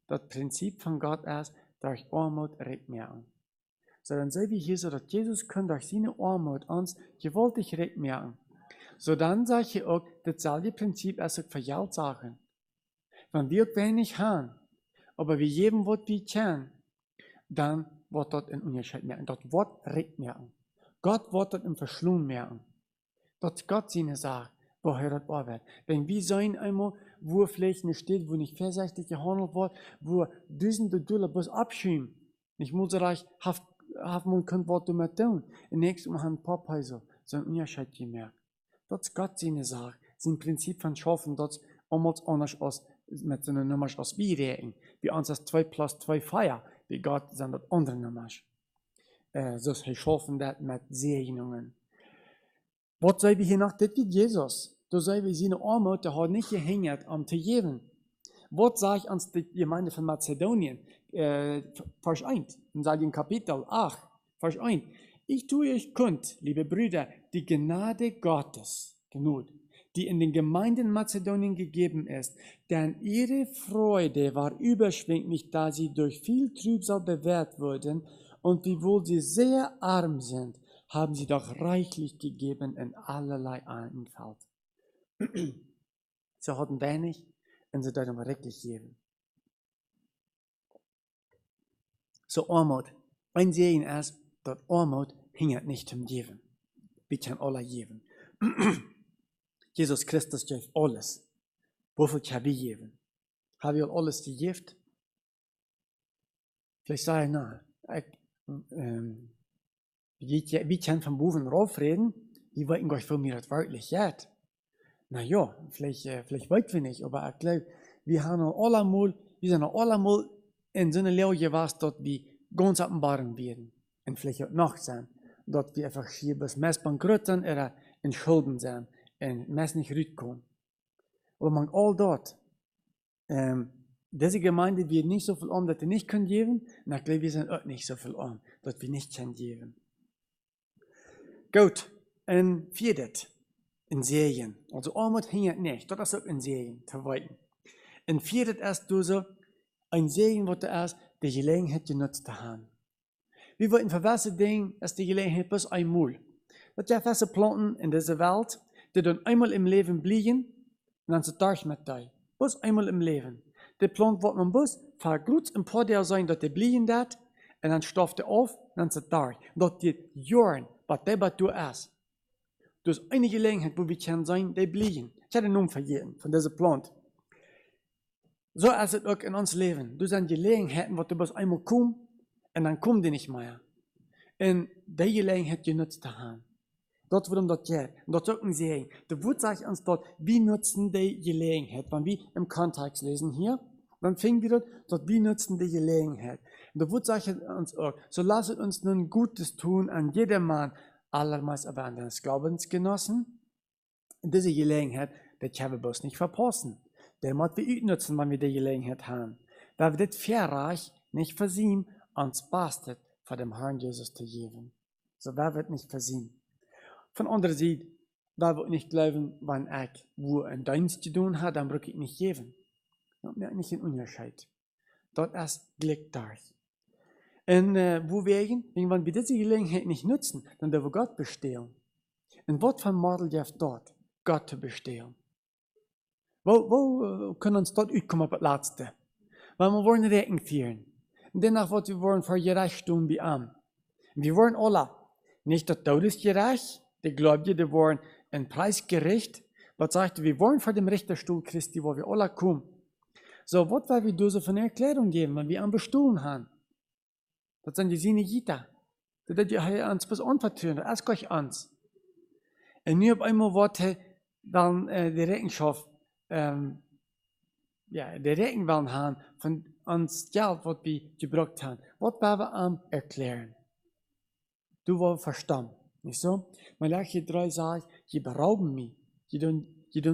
S5: Das Prinzip von Gott ist, durch Armut recht mehr an. So dann sehen wir hier so, dass Jesus kann durch seine Armut uns gewaltig recht mehr an. So dann sage ich auch, dasselbe Prinzip ist auch für Geldsachen. Wenn wir wenig haben, aber wir geben, was wir können, dann wird dort ein Unterschied merken. Dort wird recht merken. Gott wird dort im Verschlungen merken. Dort Gott seine Sache, woher das arbeitet. Wenn wir sein einmal, wo vielleicht nicht steht, wo nicht vorsichtig gehandelt wird, wo Dutzende Dollar bloß abschieben, nicht muss reich, haft man könnt was damit tun. Und nächstes Mal haben ein paar Päuser so ein Unterschied gemerkt. Dort Gott seine Sache, sein Prinzip von Schaffen, dort einmal anders aus, mit so einer Nummer aus wie reden. Wie uns das 2 plus 2 Feier, wie Gott sind das andere Nummer. So sie schaffen das mit Segnungen. Was sagen wir hier noch? Das geht Jesus. Da sagen wir, seine Armut, der hat nicht gehindert, zu geben. Was sagt uns die Gemeinde von Mazedonien? Vers 1, in Kapitel 8, Vers 1. Ich tue euch kund, liebe Brüder, die Gnade Gottes, Gnade, die in den Gemeinden Mazedonien gegeben ist, denn ihre Freude war überschwänglich, da sie durch viel Trübsal bewährt wurden, und wiewohl sie sehr arm sind, haben sie doch reichlich gegeben in allerlei Einfalt. Sie hatten wenig und sie dürfen wirklich geben. So Armut, ein Segen ist, dass Armut hindert nicht zum Geben. Wir können alle geben. Jesus Christus gibt alles. Wofür können wir geben? Haben wir alles gegeben? Vielleicht sage ich, wir können von Boven raufreden, wir wollten gar nicht von mir das wirklich jetzt. Na ja, vielleicht wollten wir nicht, aber ich glaube, wir sind allemal in so einer Lehre gewesen, dass wir ganz abbauen werden. Und vielleicht auch noch sein, dass wir einfach hier bis meist bankrotten oder in Schulden sind und meist nicht rauskommen. Aber man all dort, diese Gemeinde wird nicht so viel arm, dass wir nicht können geben, und ich glaube, wir sind auch nicht so viel arm, dass wir nicht können geben. Gut, ein viertes, ein Segen. Also Armut hindert nicht, das ist auch ein Segen, zu weiten. Ein viertes ist so, ein Segen, was da ist, die Gelegenheit genutzt zu haben. Wir wollten für was Ding, ist die Gelegenheit bis einmal. Das ja feste Planten in dieser Welt, die dann einmal im Leben blieben, und dann sind sie mit dir. Bis einmal im Leben. Die Plant wird man bis, vergrüßt ein paar Jahre sein, dass die blieben dat, und dann stofft die auf, und dann sind sie da. Dass die Jahren, was der du ist. Das ist eine Gelegenheit, wo wir können sein, die blieben. Ich habe den Namen vergessen, von dieser Plant. So ist es auch in uns Leben. Du sind Gelegenheiten, wo du bis einmal kommst, und dann kommen die nicht mehr. Und die Gelegenheit genutzt zu haben. Dort wird das geht. Und das ist auch ein Segen. Da wird sich uns dort, wie nutzen die Gelegenheit. Wenn wir im Kontext lesen hier, dann finden wir dort, wie nutzen die Gelegenheit. Und da wird sich uns auch, so lasst uns nun Gutes tun an jedermann, allermeist aber an den Glaubensgenossen. Und diese Gelegenheit, die können wir bloß nicht verpassen. Der muss wir nutzen, wenn wir die Gelegenheit haben. Weil wir das Verreich nicht versehen, uns bastet, vor dem Herrn Jesus zu geben. So wer wird nicht versehen. Von anderer Seite, wer wird nicht glauben, wenn ich wo ein Dienst zu tun habe, dann brauche ich nicht geben. Das merkt nicht den Unterschied. Dort ist Glück da. Und wo wenn wir diese Gelegenheit nicht nutzen, dann dürfen wir Gott bestehlen. Und was für ein Model gibt dort, Gott zu bestehlen? Wo können uns dort uitkommen op het laatste? Weil wir wollen Recken führen. Und danach wat wir wollen für gerecht tun wie am. Wir wollen alle nicht das Todesgerecht, die glauben, die wollen ein Preisgericht, Was sagt, wir wollen vor dem Richterstuhl Christi, wo wir alle kommen. So, was wollen wir so für eine Erklärung geben, wenn wir am Bestuhlen haben? Das sind die Sinne Gita. Das ist ja uns bis anvertrauen, das ist euch ans. Und nu auf einmal wird dann die Rechenschaft, der Rechen wollen haben von uns Geld, was wir gebraucht haben. Was wollen wir am erklären? Du warst verstanden, nicht so? Malachi 3 sagt, die berauben mich, die tun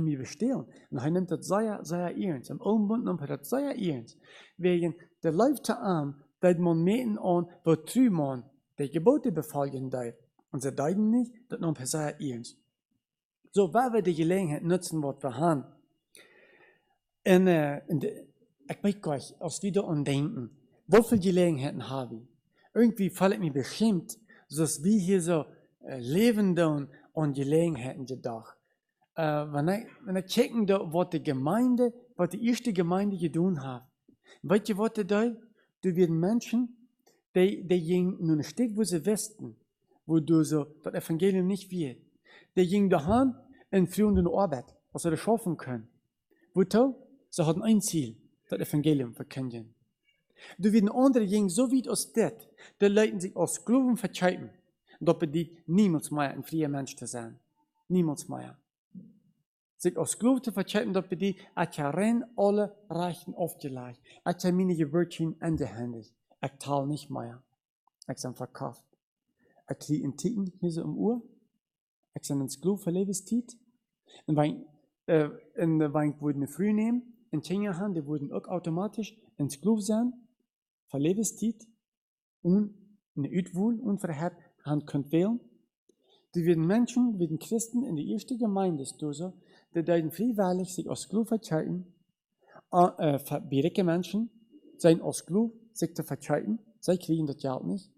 S5: mich bestehlen. Und er nimmt das sehr, sehr ernst. Im Bund nimmt er das sehr ernst. Wegen der Leute an, dass man meten an, wo drü man die Gebote befolgen darf. Und sie deuten nicht, das nimmt er sehr ernst. So, weil wir die Gelegenheit nutzen, was wir haben. Und ich weiß gar nicht, als wir da an denken, wie viele Gelegenheiten habe ich? Irgendwie fühle ich mich beschämt, dass wir hier so leben und Gelegenheiten gedacht. Wenn ich checken da, was die erste Gemeinde getan hat. Weißt du, was da? Du wirst Menschen, die gingen nur ein Stück, wo sie wussten, wo du so das Evangelium nicht wird. Die gingen daheim in führenden Arbeit, was sie das schaffen können. Wozu? Sie hatten ein Ziel, das Evangelium verkünden. Du wirst andere gingen so weit aus das, die Leute sich aus Glauben verscheiden. Das bedeutet niemals mehr ein freier Mensch zu sein. Niemals mehr. Sich aus Glauben zu verscheiden, das bedeutet, ich habe alle Rechten aufgelegt. Ich habe meine Gewürze in die Hände. Ich zahle nicht mehr. Ich bin verkauft. Ich kriege einen Titel hier so im Uhr. Ich bin ins Glauben für Lebenszeit. Und wenn ich würde früh nehmen, in Tjenja haben, die würden auch automatisch ins Glauben sein, für Lebenszeit. Und eine Utwohl und Verheb haben könnt wählen. Die werden Menschen, die werden Christen in der ersten Gemeinde, die deuten freiwillig sich aus Glauben verscheiden, für bericke Menschen, sein aus Glauben sich zu verscheiden, sie kriegen das Geld nicht,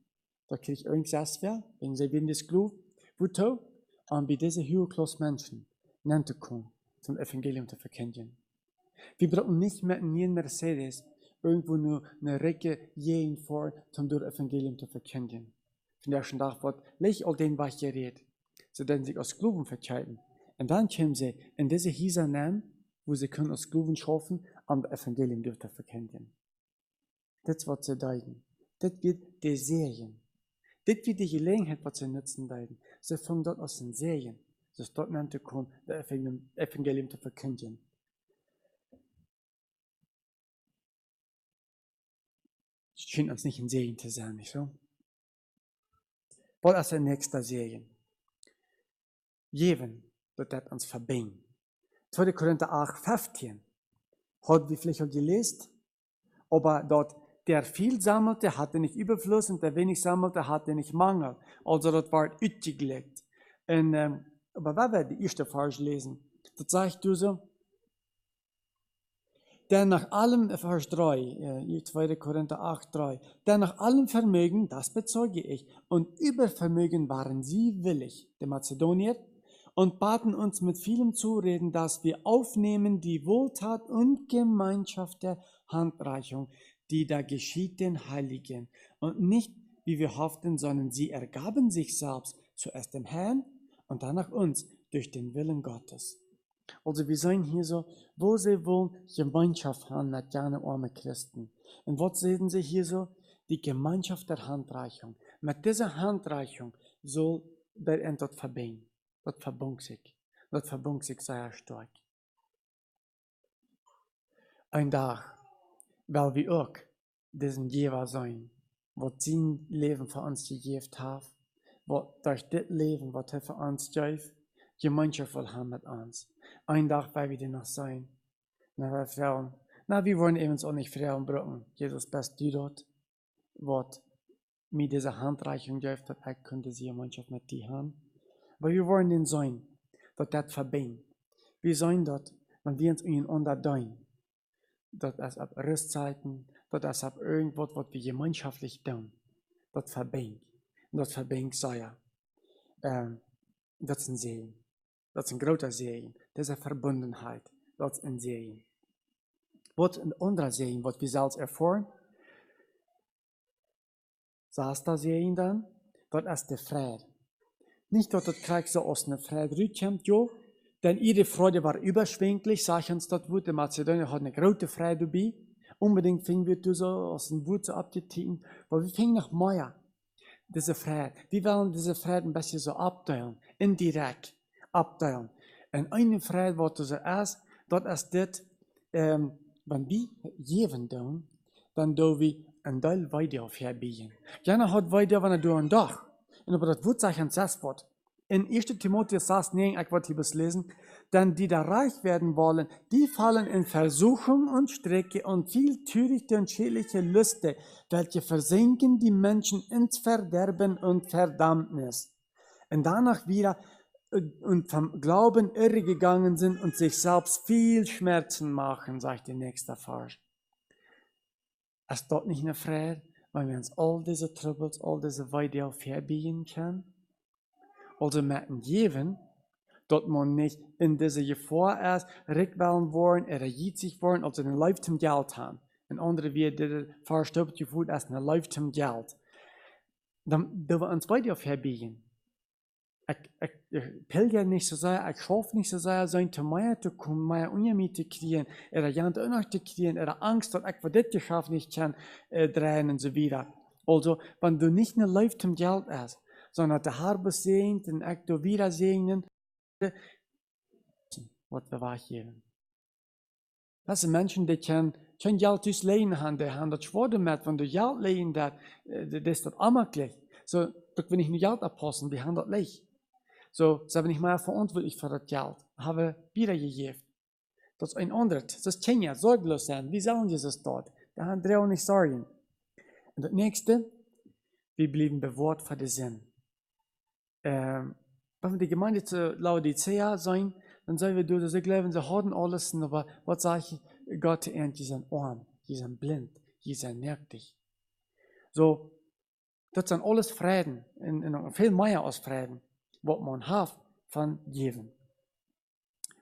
S5: da kriegt irgendwas wer, wegen sie werden das Glauben, wozu? Und bei diesen höherklasse Menschen, nennt zu kommen, zum Evangelium zu verkünden. Wir brauchen nicht mehr in jedem Mercedes irgendwo nur eine Recke gehen vor, um das Evangelium zu verkünden. Von der ersten Tag wird leicht all den was geredet. Sie werden sich aus Glauben verscheiden. Und dann kommen sie in diese Häuser nehmen, wo sie können aus Glauben schaffen, um das Evangelium zu verkünden. Das wird sie deuten. Das wird die Serien. Das wird die Gelegenheit, was sie nutzen deuten. Sie fangen dort aus den Serien. Sie dort nennt zu kommen, das Evangelium zu verkünden. Es scheint uns nicht in Serien zu sein, nicht so? Was ist der nächste Serien? Jeven, das uns verbindet. 2. Korinther 8, 15. Hat wir vielleicht auch gelesen, aber dort der viel sammelte, hatte nicht Überfluss und der wenig sammelte, hatte nicht Mangel. Also das war ausgelegt. Aber wenn wir die erste Vers lesen, das sagt du so, denn nach allem, Vers 3, 2. Korinther 8, 3, denn nach allem Vermögen, das bezeuge ich, und Übervermögen waren sie willig, die Mazedonier, und baten uns mit vielem Zureden, dass wir aufnehmen die Wohltat und Gemeinschaft der Handreichung, die da geschieht den Heiligen, und nicht, wie wir hofften, sondern sie ergaben sich selbst, zuerst dem Herrn und danach uns, durch den Willen Gottes. Also wir sehen hier so, wo sie wollen Gemeinschaft haben mit jenen armen Christen. Und was sehen sie hier so? Die Gemeinschaft der Handreichung. Mit dieser Handreichung soll der End dort verbinden. Das verbindet sich. Das verbindet sich sehr stark. Ein Tag, weil wir auch diesen Geber sein, was sein Leben für uns gegeben hat, was durch das Leben, was er für uns gibt, Gemeinschaft will haben mit uns. Ein Tag, weil wir die noch sein. Na, wir Frauen, wir wollen eben auch nicht Frauen brauchen. Jesus best die dort, was mit dieser Handreichung gibt, dass ich könnte sie Gemeinschaft mit dir haben. Aber wir wollen den sein, dass das verbindet. Wir sein dort, wenn wir uns einander deuten. Das ist ab Rüstzeiten, das ist ab irgendwas, was wir gemeinschaftlich tun. Das verbindet. Und das verbindet sehr. Das ist ein Segen. Das ist ein großer Segen. Das ist eine Verbundenheit. Das ist ein Segen. Was ein anderer Segen, was wir selbst erfahren, das Segen dann, das ist der Friede. Nicht, dass das Krieg so aus einer Friede rüberkommt, jo, Denn ihre Freude war überschwänglich, sag ich uns das Wort. Die Mazedonier hatten eine große Freude dabei. Unbedingt fingen wir so aus dem Wort so abzuticken, weil wir fingen noch mehr. Diese Freude. Wir wollen diese Freude ein bisschen so abteilen, indirekt abteilen. Und eine Freude, was du so ist, das ist das, wenn wir geben tun, dann tun wir ein Teil weiter auf herbiegen. Gerne hat weiter, wenn du ein Dach. Und aber das Wort sagt ein Wort. In 1. Timotheus 6,9, ich wollte hier lesen, denn die da reich werden wollen, die fallen in Versuchung und Strecke und viel törichte und schädliche Lüste, welche versenken die Menschen ins Verderben und Verdammnis. Und danach wieder und vom Glauben irregegangen sind und sich selbst viel Schmerzen machen, sagt der nächste Vers. Ist dort nicht eine Freude, weil wir uns all diese Troubles, all diese Weide auf herbiegen können? Also mit dem Geben, dort man nicht in diese Gefahr ist, rückwählen wollen, sich wollen, also ein Lifetime Geld haben. Und andere wie diese verstoppt gefühlt als ein Lifetime Geld. Dann dürfen wir uns weiter auf herbiegen. Ich pilger nicht so sehr, ich schaffe nicht so sehr, so zu mir zu kommen, mehr Ungemüt zu kriegen, oder jemand auch zu kriegen, oder Angst, dass ich für das Geschäft nicht kann, drehen und so weiter. Also, wenn du nicht ein Lifetime Geld hast, sondern der Herr besegnet und ich du wieder segnen, was wir wahrgeben. Das sind Menschen, die kein Geld durchs Leben haben, die haben das schwer damit, wenn du Geld legen, das ist das ammerlich. So, das will ich nicht Geld abpassen, die haben das leicht. So, sie haben nicht mehr verantwortlich für das Geld, haben wieder gegeben. Das ist ein anderes. Das ist Kinder, sorglos sein. Wie sollen sie das dort? Da haben die auch nicht Sorgen. Und das nächste, wir blieben bewahrt für den Sinn. Wenn wir die Gemeinde zu Laodicea sein, dann sollen wir durch das glauben, sie haben alles, aber was sage ich? Gott ernt, die sind arm, die sind blind, die sind nervig. So, das sind alles Frieden, in viel mehr als Frieden, was man hat von geben.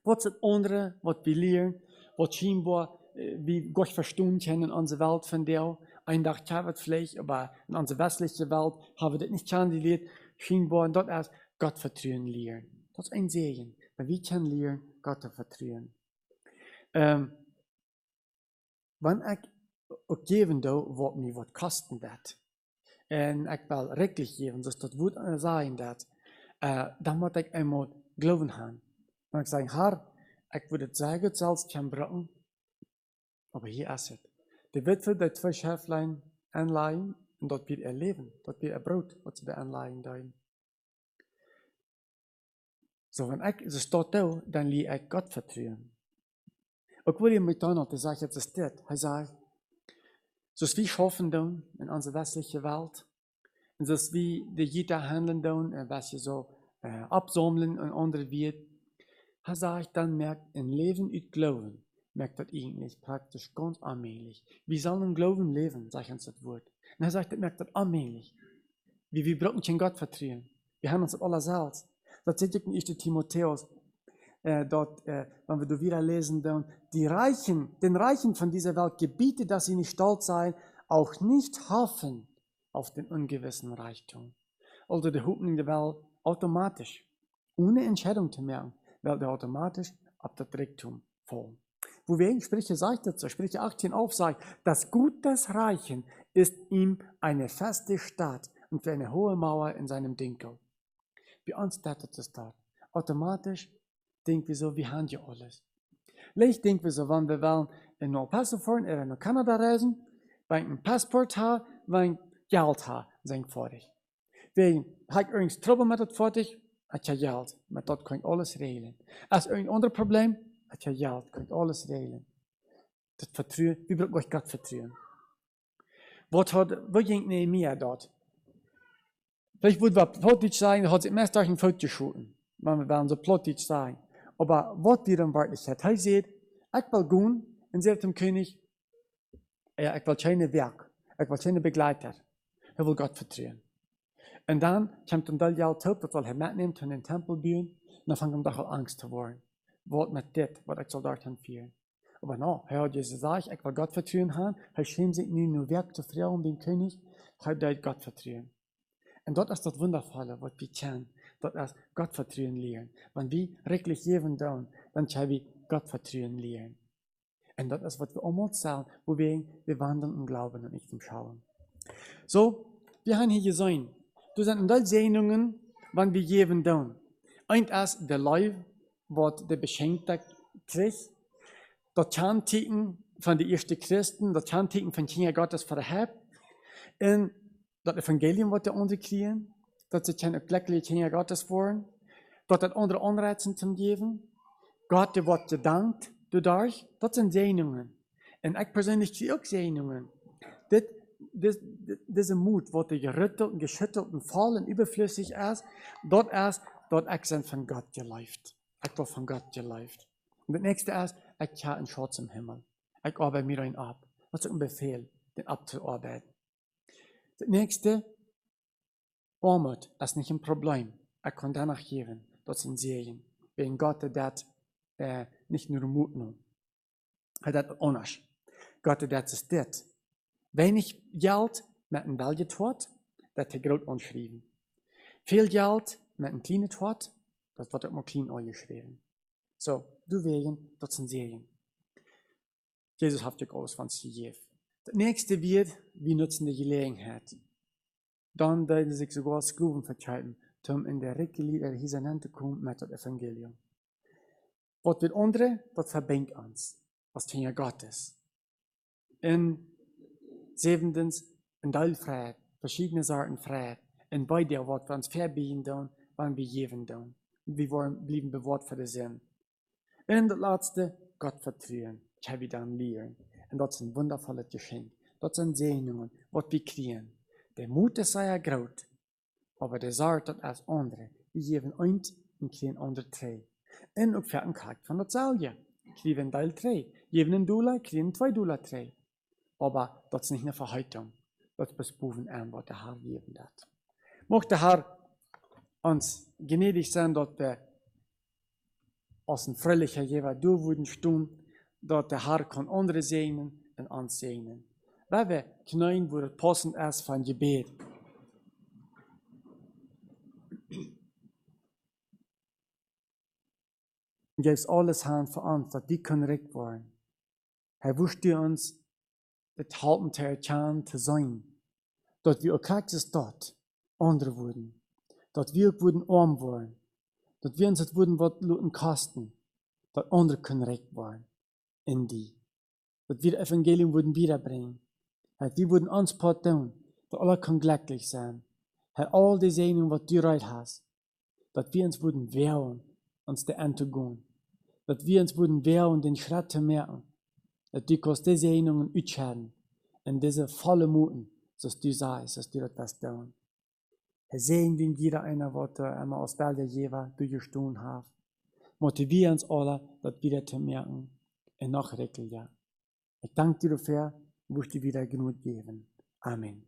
S5: Was ist das andere, was wir lernen, was scheinbar, wie Gott verstehen können in unserer Welt von der, ein Tag haben wir es vielleicht, aber in unserer westlichen Welt haben wir das nicht kennengelernt, scheinbar, und dort erst Gott vertrauen lernen. Das ist ein Segen, weil wir können lernen, Gott zu vertrauen. Wenn ich auch geben will, was mir was kosten wird, und ich will wirklich geben, dass das gut sein wird, dann muss ich einmal glauben haben. Wenn ich sage, Herr, ich würde sagen, selbst kein Brocken, aber hier ist es. Die Witwe, die 2 Schäflein anleihen, und dort wird leben, dort wird Brot, was sie da anleihen sollen. So, wenn ich es dort tue, dann liege ich Gott vertrauen. Auch will ich mit Donald, der sagt jetzt ist das, er sagt, so wie schaffen tun in unserer westlichen Welt, und so wie die jeder handeln tun, was sie so absammeln und andere wird, er sagt, dann merkt ein Leben und Glauben, merkt das eigentlich praktisch ganz allmählich. Wir sollen Glauben leben, sagt uns das Wort. Und er sagt, das merkt das allmählich. Wir brauchen kein Gott vertrauen. Wir haben uns das alles selbst. Das steht in 1. Timotheus, dort, wenn wir da wieder lesen, dann, den Reichen von dieser Welt gebiete, dass sie nicht stolz seien, auch nicht hoffen auf den ungewissen Reichtum. Also die hupen in der Welt automatisch, ohne Entscheidung zu merken, weil der automatisch auf das Reichtum fallen. Wogegen Sprüche sagt dazu, Sprüche 18 auf sagt, das Gut des Reichen ist ihm eine feste Stadt und für eine hohe Mauer in seinem Dinkel. Bei uns startet es dort. Automatisch denken wir so, wir haben ja alles. Leicht denken wir so, wenn wir wollen in Nordpasse fahren oder nach Kanada reisen, wenn ich ein Passport habe, wenn ich Geld habe, sind ich fertig. Wenn ich irgendwas Trouble mit das fertig, hat ja Geld, mit dort kann ich alles regeln. Als irgendein anderes Problem, hat ja Geld, kann ich alles regeln. Das Vertrauen, wie braucht euch Gott vertrauen? Wo ging Nehemiah dort? Vielleicht würde wir plötzlich sein, hat sich meist ein Foto geschoten, wenn wir so plötzlich sein. Aber was wir dann wirklich hat, er sagt, ich will gehen und sagt dem König, ich will keine Werk, ich will keine Begleiter, ich will Gott vertrauen. Und dann kommt ein Teil Geld hoch, das soll er mitnehmen, in den Tempel bauen, und dann fängt er doch Angst zu werden. Was mit das, was ich soll dorthin führen. Aber no, er hat gesagt, ich will Gott vertrauen haben, er schämt sich nicht nur Werk zu fragen, den König, er will Gott vertrauen. Und dort ist das Wundervolle, was wir kennen, dat is God vertrouwen leren. Wenn wir wirklich jeden doen, dann können wir Gott vertrauen leren. Und das ist, was wir allemaal sagen, wo wir wandern im Glauben und nicht im Schauen. So, wir haben hier gesehen, du sind all Segnungen, wenn wir jeden tun. Eins ist der Leib, was der Beschenkte kriegt. Das Kerntiken von den ersten Christen, das Kerntiken von Kinder Gottes für den Herr. Und das Evangelium, was die andere kriegen, dass sie keine glückliche Kinder Gottes waren. Dass das andere Anreizen zum Geben. Gott, der wird gedankt dadurch. Das sind Segnungen. Und ich persönlich kriege auch Segnungen. Diese Mut, wo der gerüttelt und geschüttelt und voll und überflüssig ist, dort ich von Gott geleift. Ich bin von Gott geleift. Und das nächste ist, ich habe einen Schatz im Himmel. Ich arbeite mir einen ab. Das ist ein Befehl, den abzuarbeiten. Das nächste, Armut ist nicht ein Problem. Ich kann danach geben. Das ist ein Segen. Wegen Gott, der nicht nur Mut nimmt. Er hat anders. Gott, der ist das. Wenig Geld mit einem Bell getort, das hat er groß angeschrieben. Viel Geld mit einem kleinen Tort, das wird auch mal klein angeschrieben. So, du wegen, das ist ein Segen. Jesus hat dir groß von sich gegeben. Das nächste wird, wir nutzen die Gelegenheit. Dann werden sich sogar Sklaven vertreiben, um in der Regellied der Hisanante zu kommen mit dem Evangelium. Was wird andere, das verbindet uns, was Kinder Gottes. Und siebtens, ein Teil Freiheit, verschiedene Sorten Freiheit. Und bei der, was wir uns verbieten tun, wollen wir geben tun. Und wir bleiben bewahrt für den Sinn. Und das letzte, Gott vertrauen. Ich habe dann lernen. Und das ist ein wundervolles Geschenk. Das sind Segnungen, was wir kriegen. Der Mut ist sehr groß. Aber der Sorge, das ist andere. Wir geben eins und kriegen andere drei. Und auch für einen Charakter von der Zahl. Kriegen einen Teil drei. Geben einen $, kriegen $2 drei. Aber das ist nicht eine Verheitung. Das ist bis Buben an, was der Herr geben hat. Mochte der Herr uns gnädig sein, dass wir als ein fröhlicher Jever durch würden stehen, dass der Herr kann andere segnen und uns segnen. Weil wir knien, wo das passend ist für ein Gebet. Und jetzt alles Herrn für uns, dass die können recht werden. Er wusste uns, das halten zu erkennen, zu sein. Dass wir auch praktisch dort andere wurden. Dass wir auch wurden arm waren. Dass wir uns das wurden, was Luten kosten. Dass andere können recht werden. In die. Dass wir das Evangelium wurden wiederbringen. Dass wir wurden uns Part tun. Dass alle können glücklich sein. Dass all die Segnungen, was du reich hast. Dass wir uns wurden wehren, uns der Ende zu gehen. Dass wir uns wurden wehren, den Schritt zu merken. Dass die aus den Segnungen ausscheiden. Und diese volle Muten, dass du sagst, dass du das tun. Herr, segen den jeder einer, was einmal aus welcher Jever durchgestanden hat. Motivieren uns alle, das wieder zu merken. Und noch regeln, ja. Ich danke dir dafür, wo ich dir wieder genug geben. Amen.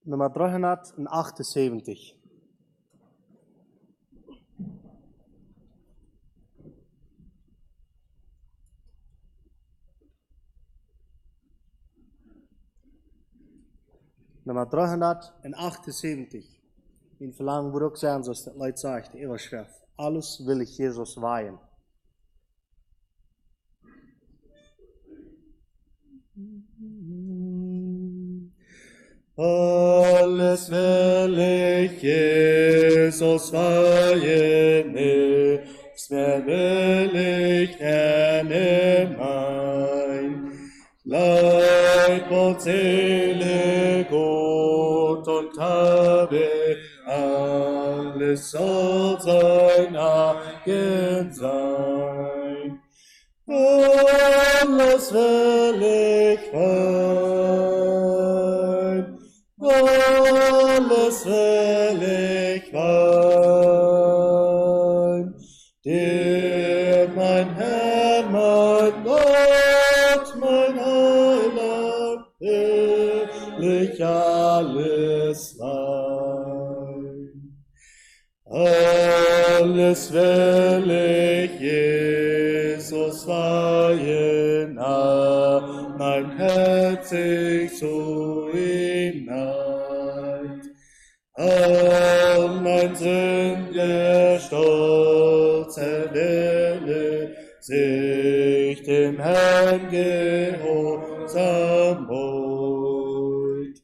S1: Nummer 378. Nummer 378. In Verlangen wordt ook zijn, zoals het Leid zegt, de Eeuwenschrift. Alles will ich Jesus weihen.
S2: Alles will ich Jesus weihen, nichts mehr will ich gerne mein. Leib und Seele, Gut und Habe, alles soll sein eigen sein. Alles will ich weihen, alles will ich weihen, dir mein Herr, mein Gott, mein Heiland, will ich alles weihen. Alles will ich Jesus weihen, mein Herz sich zu ihm neigt. All mein Sünder stolzer Wille sich dem Herrn gehorsam beugt.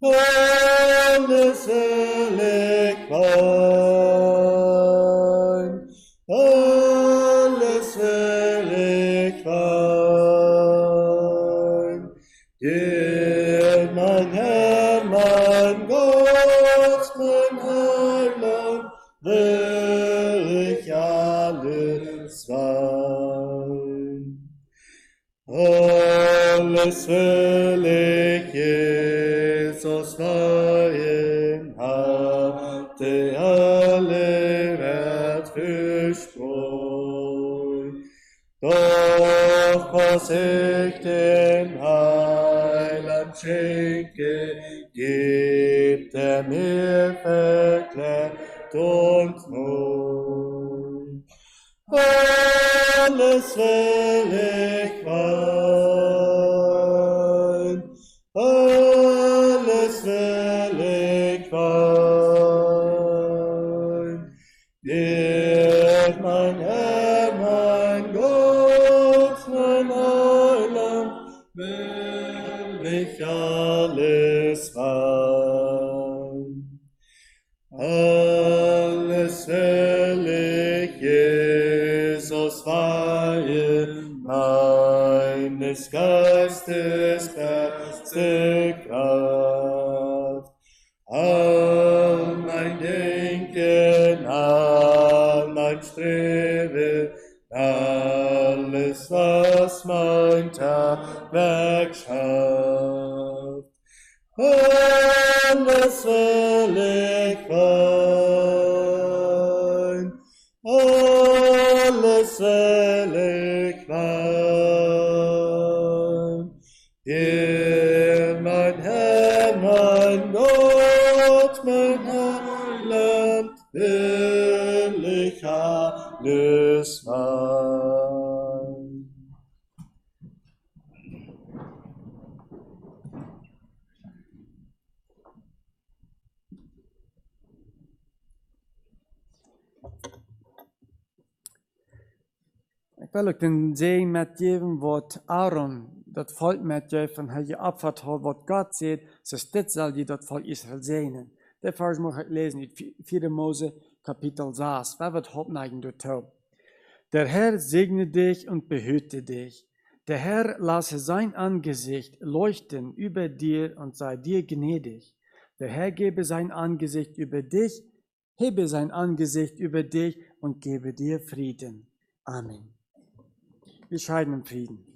S2: Alles will ich weihen, alles will ich weihen. Dir, mein Herr, mein Gott, mein Heiland, will ich alles weihen. Alles will ich Jesus weihen, hatte alle Welt verspreucht. Doch was ich dem Heiland schenke, gibt mir verklärt und neu. Alles will ich weihen, alles will ich weihen. Dir, mein Herr, mein Gott, mein Heiland, will ich alles weihen. Alles will ich Jesus weihen, meines Geistes beste Kraft. All mein Denken, all mein Streben, alles, was mein Tagwerk schafft. Alles will ich weihen, alles will ich weihen. Dir, mein Herr, mein Gott, mein Heiland, will ich alles weihen.
S5: Ik wil ook den zegen metgeven wat Aaron, dat volk metgeven, hij je opverteld wat God zegt, dus dit zal je dat volk Israël zegenen. Dat vers mag ik lezen in 4. Mose, Kapitel 6. Wer wird opneigen door Der Herr segne dich und behüte dich. Der Herr lasse sein Angesicht leuchten über dir und sei dir gnädig. Der Herr gebe sein Angesicht über dich, hebe sein Angesicht über dich und gebe dir Frieden. Amen. Wir scheiden im Frieden.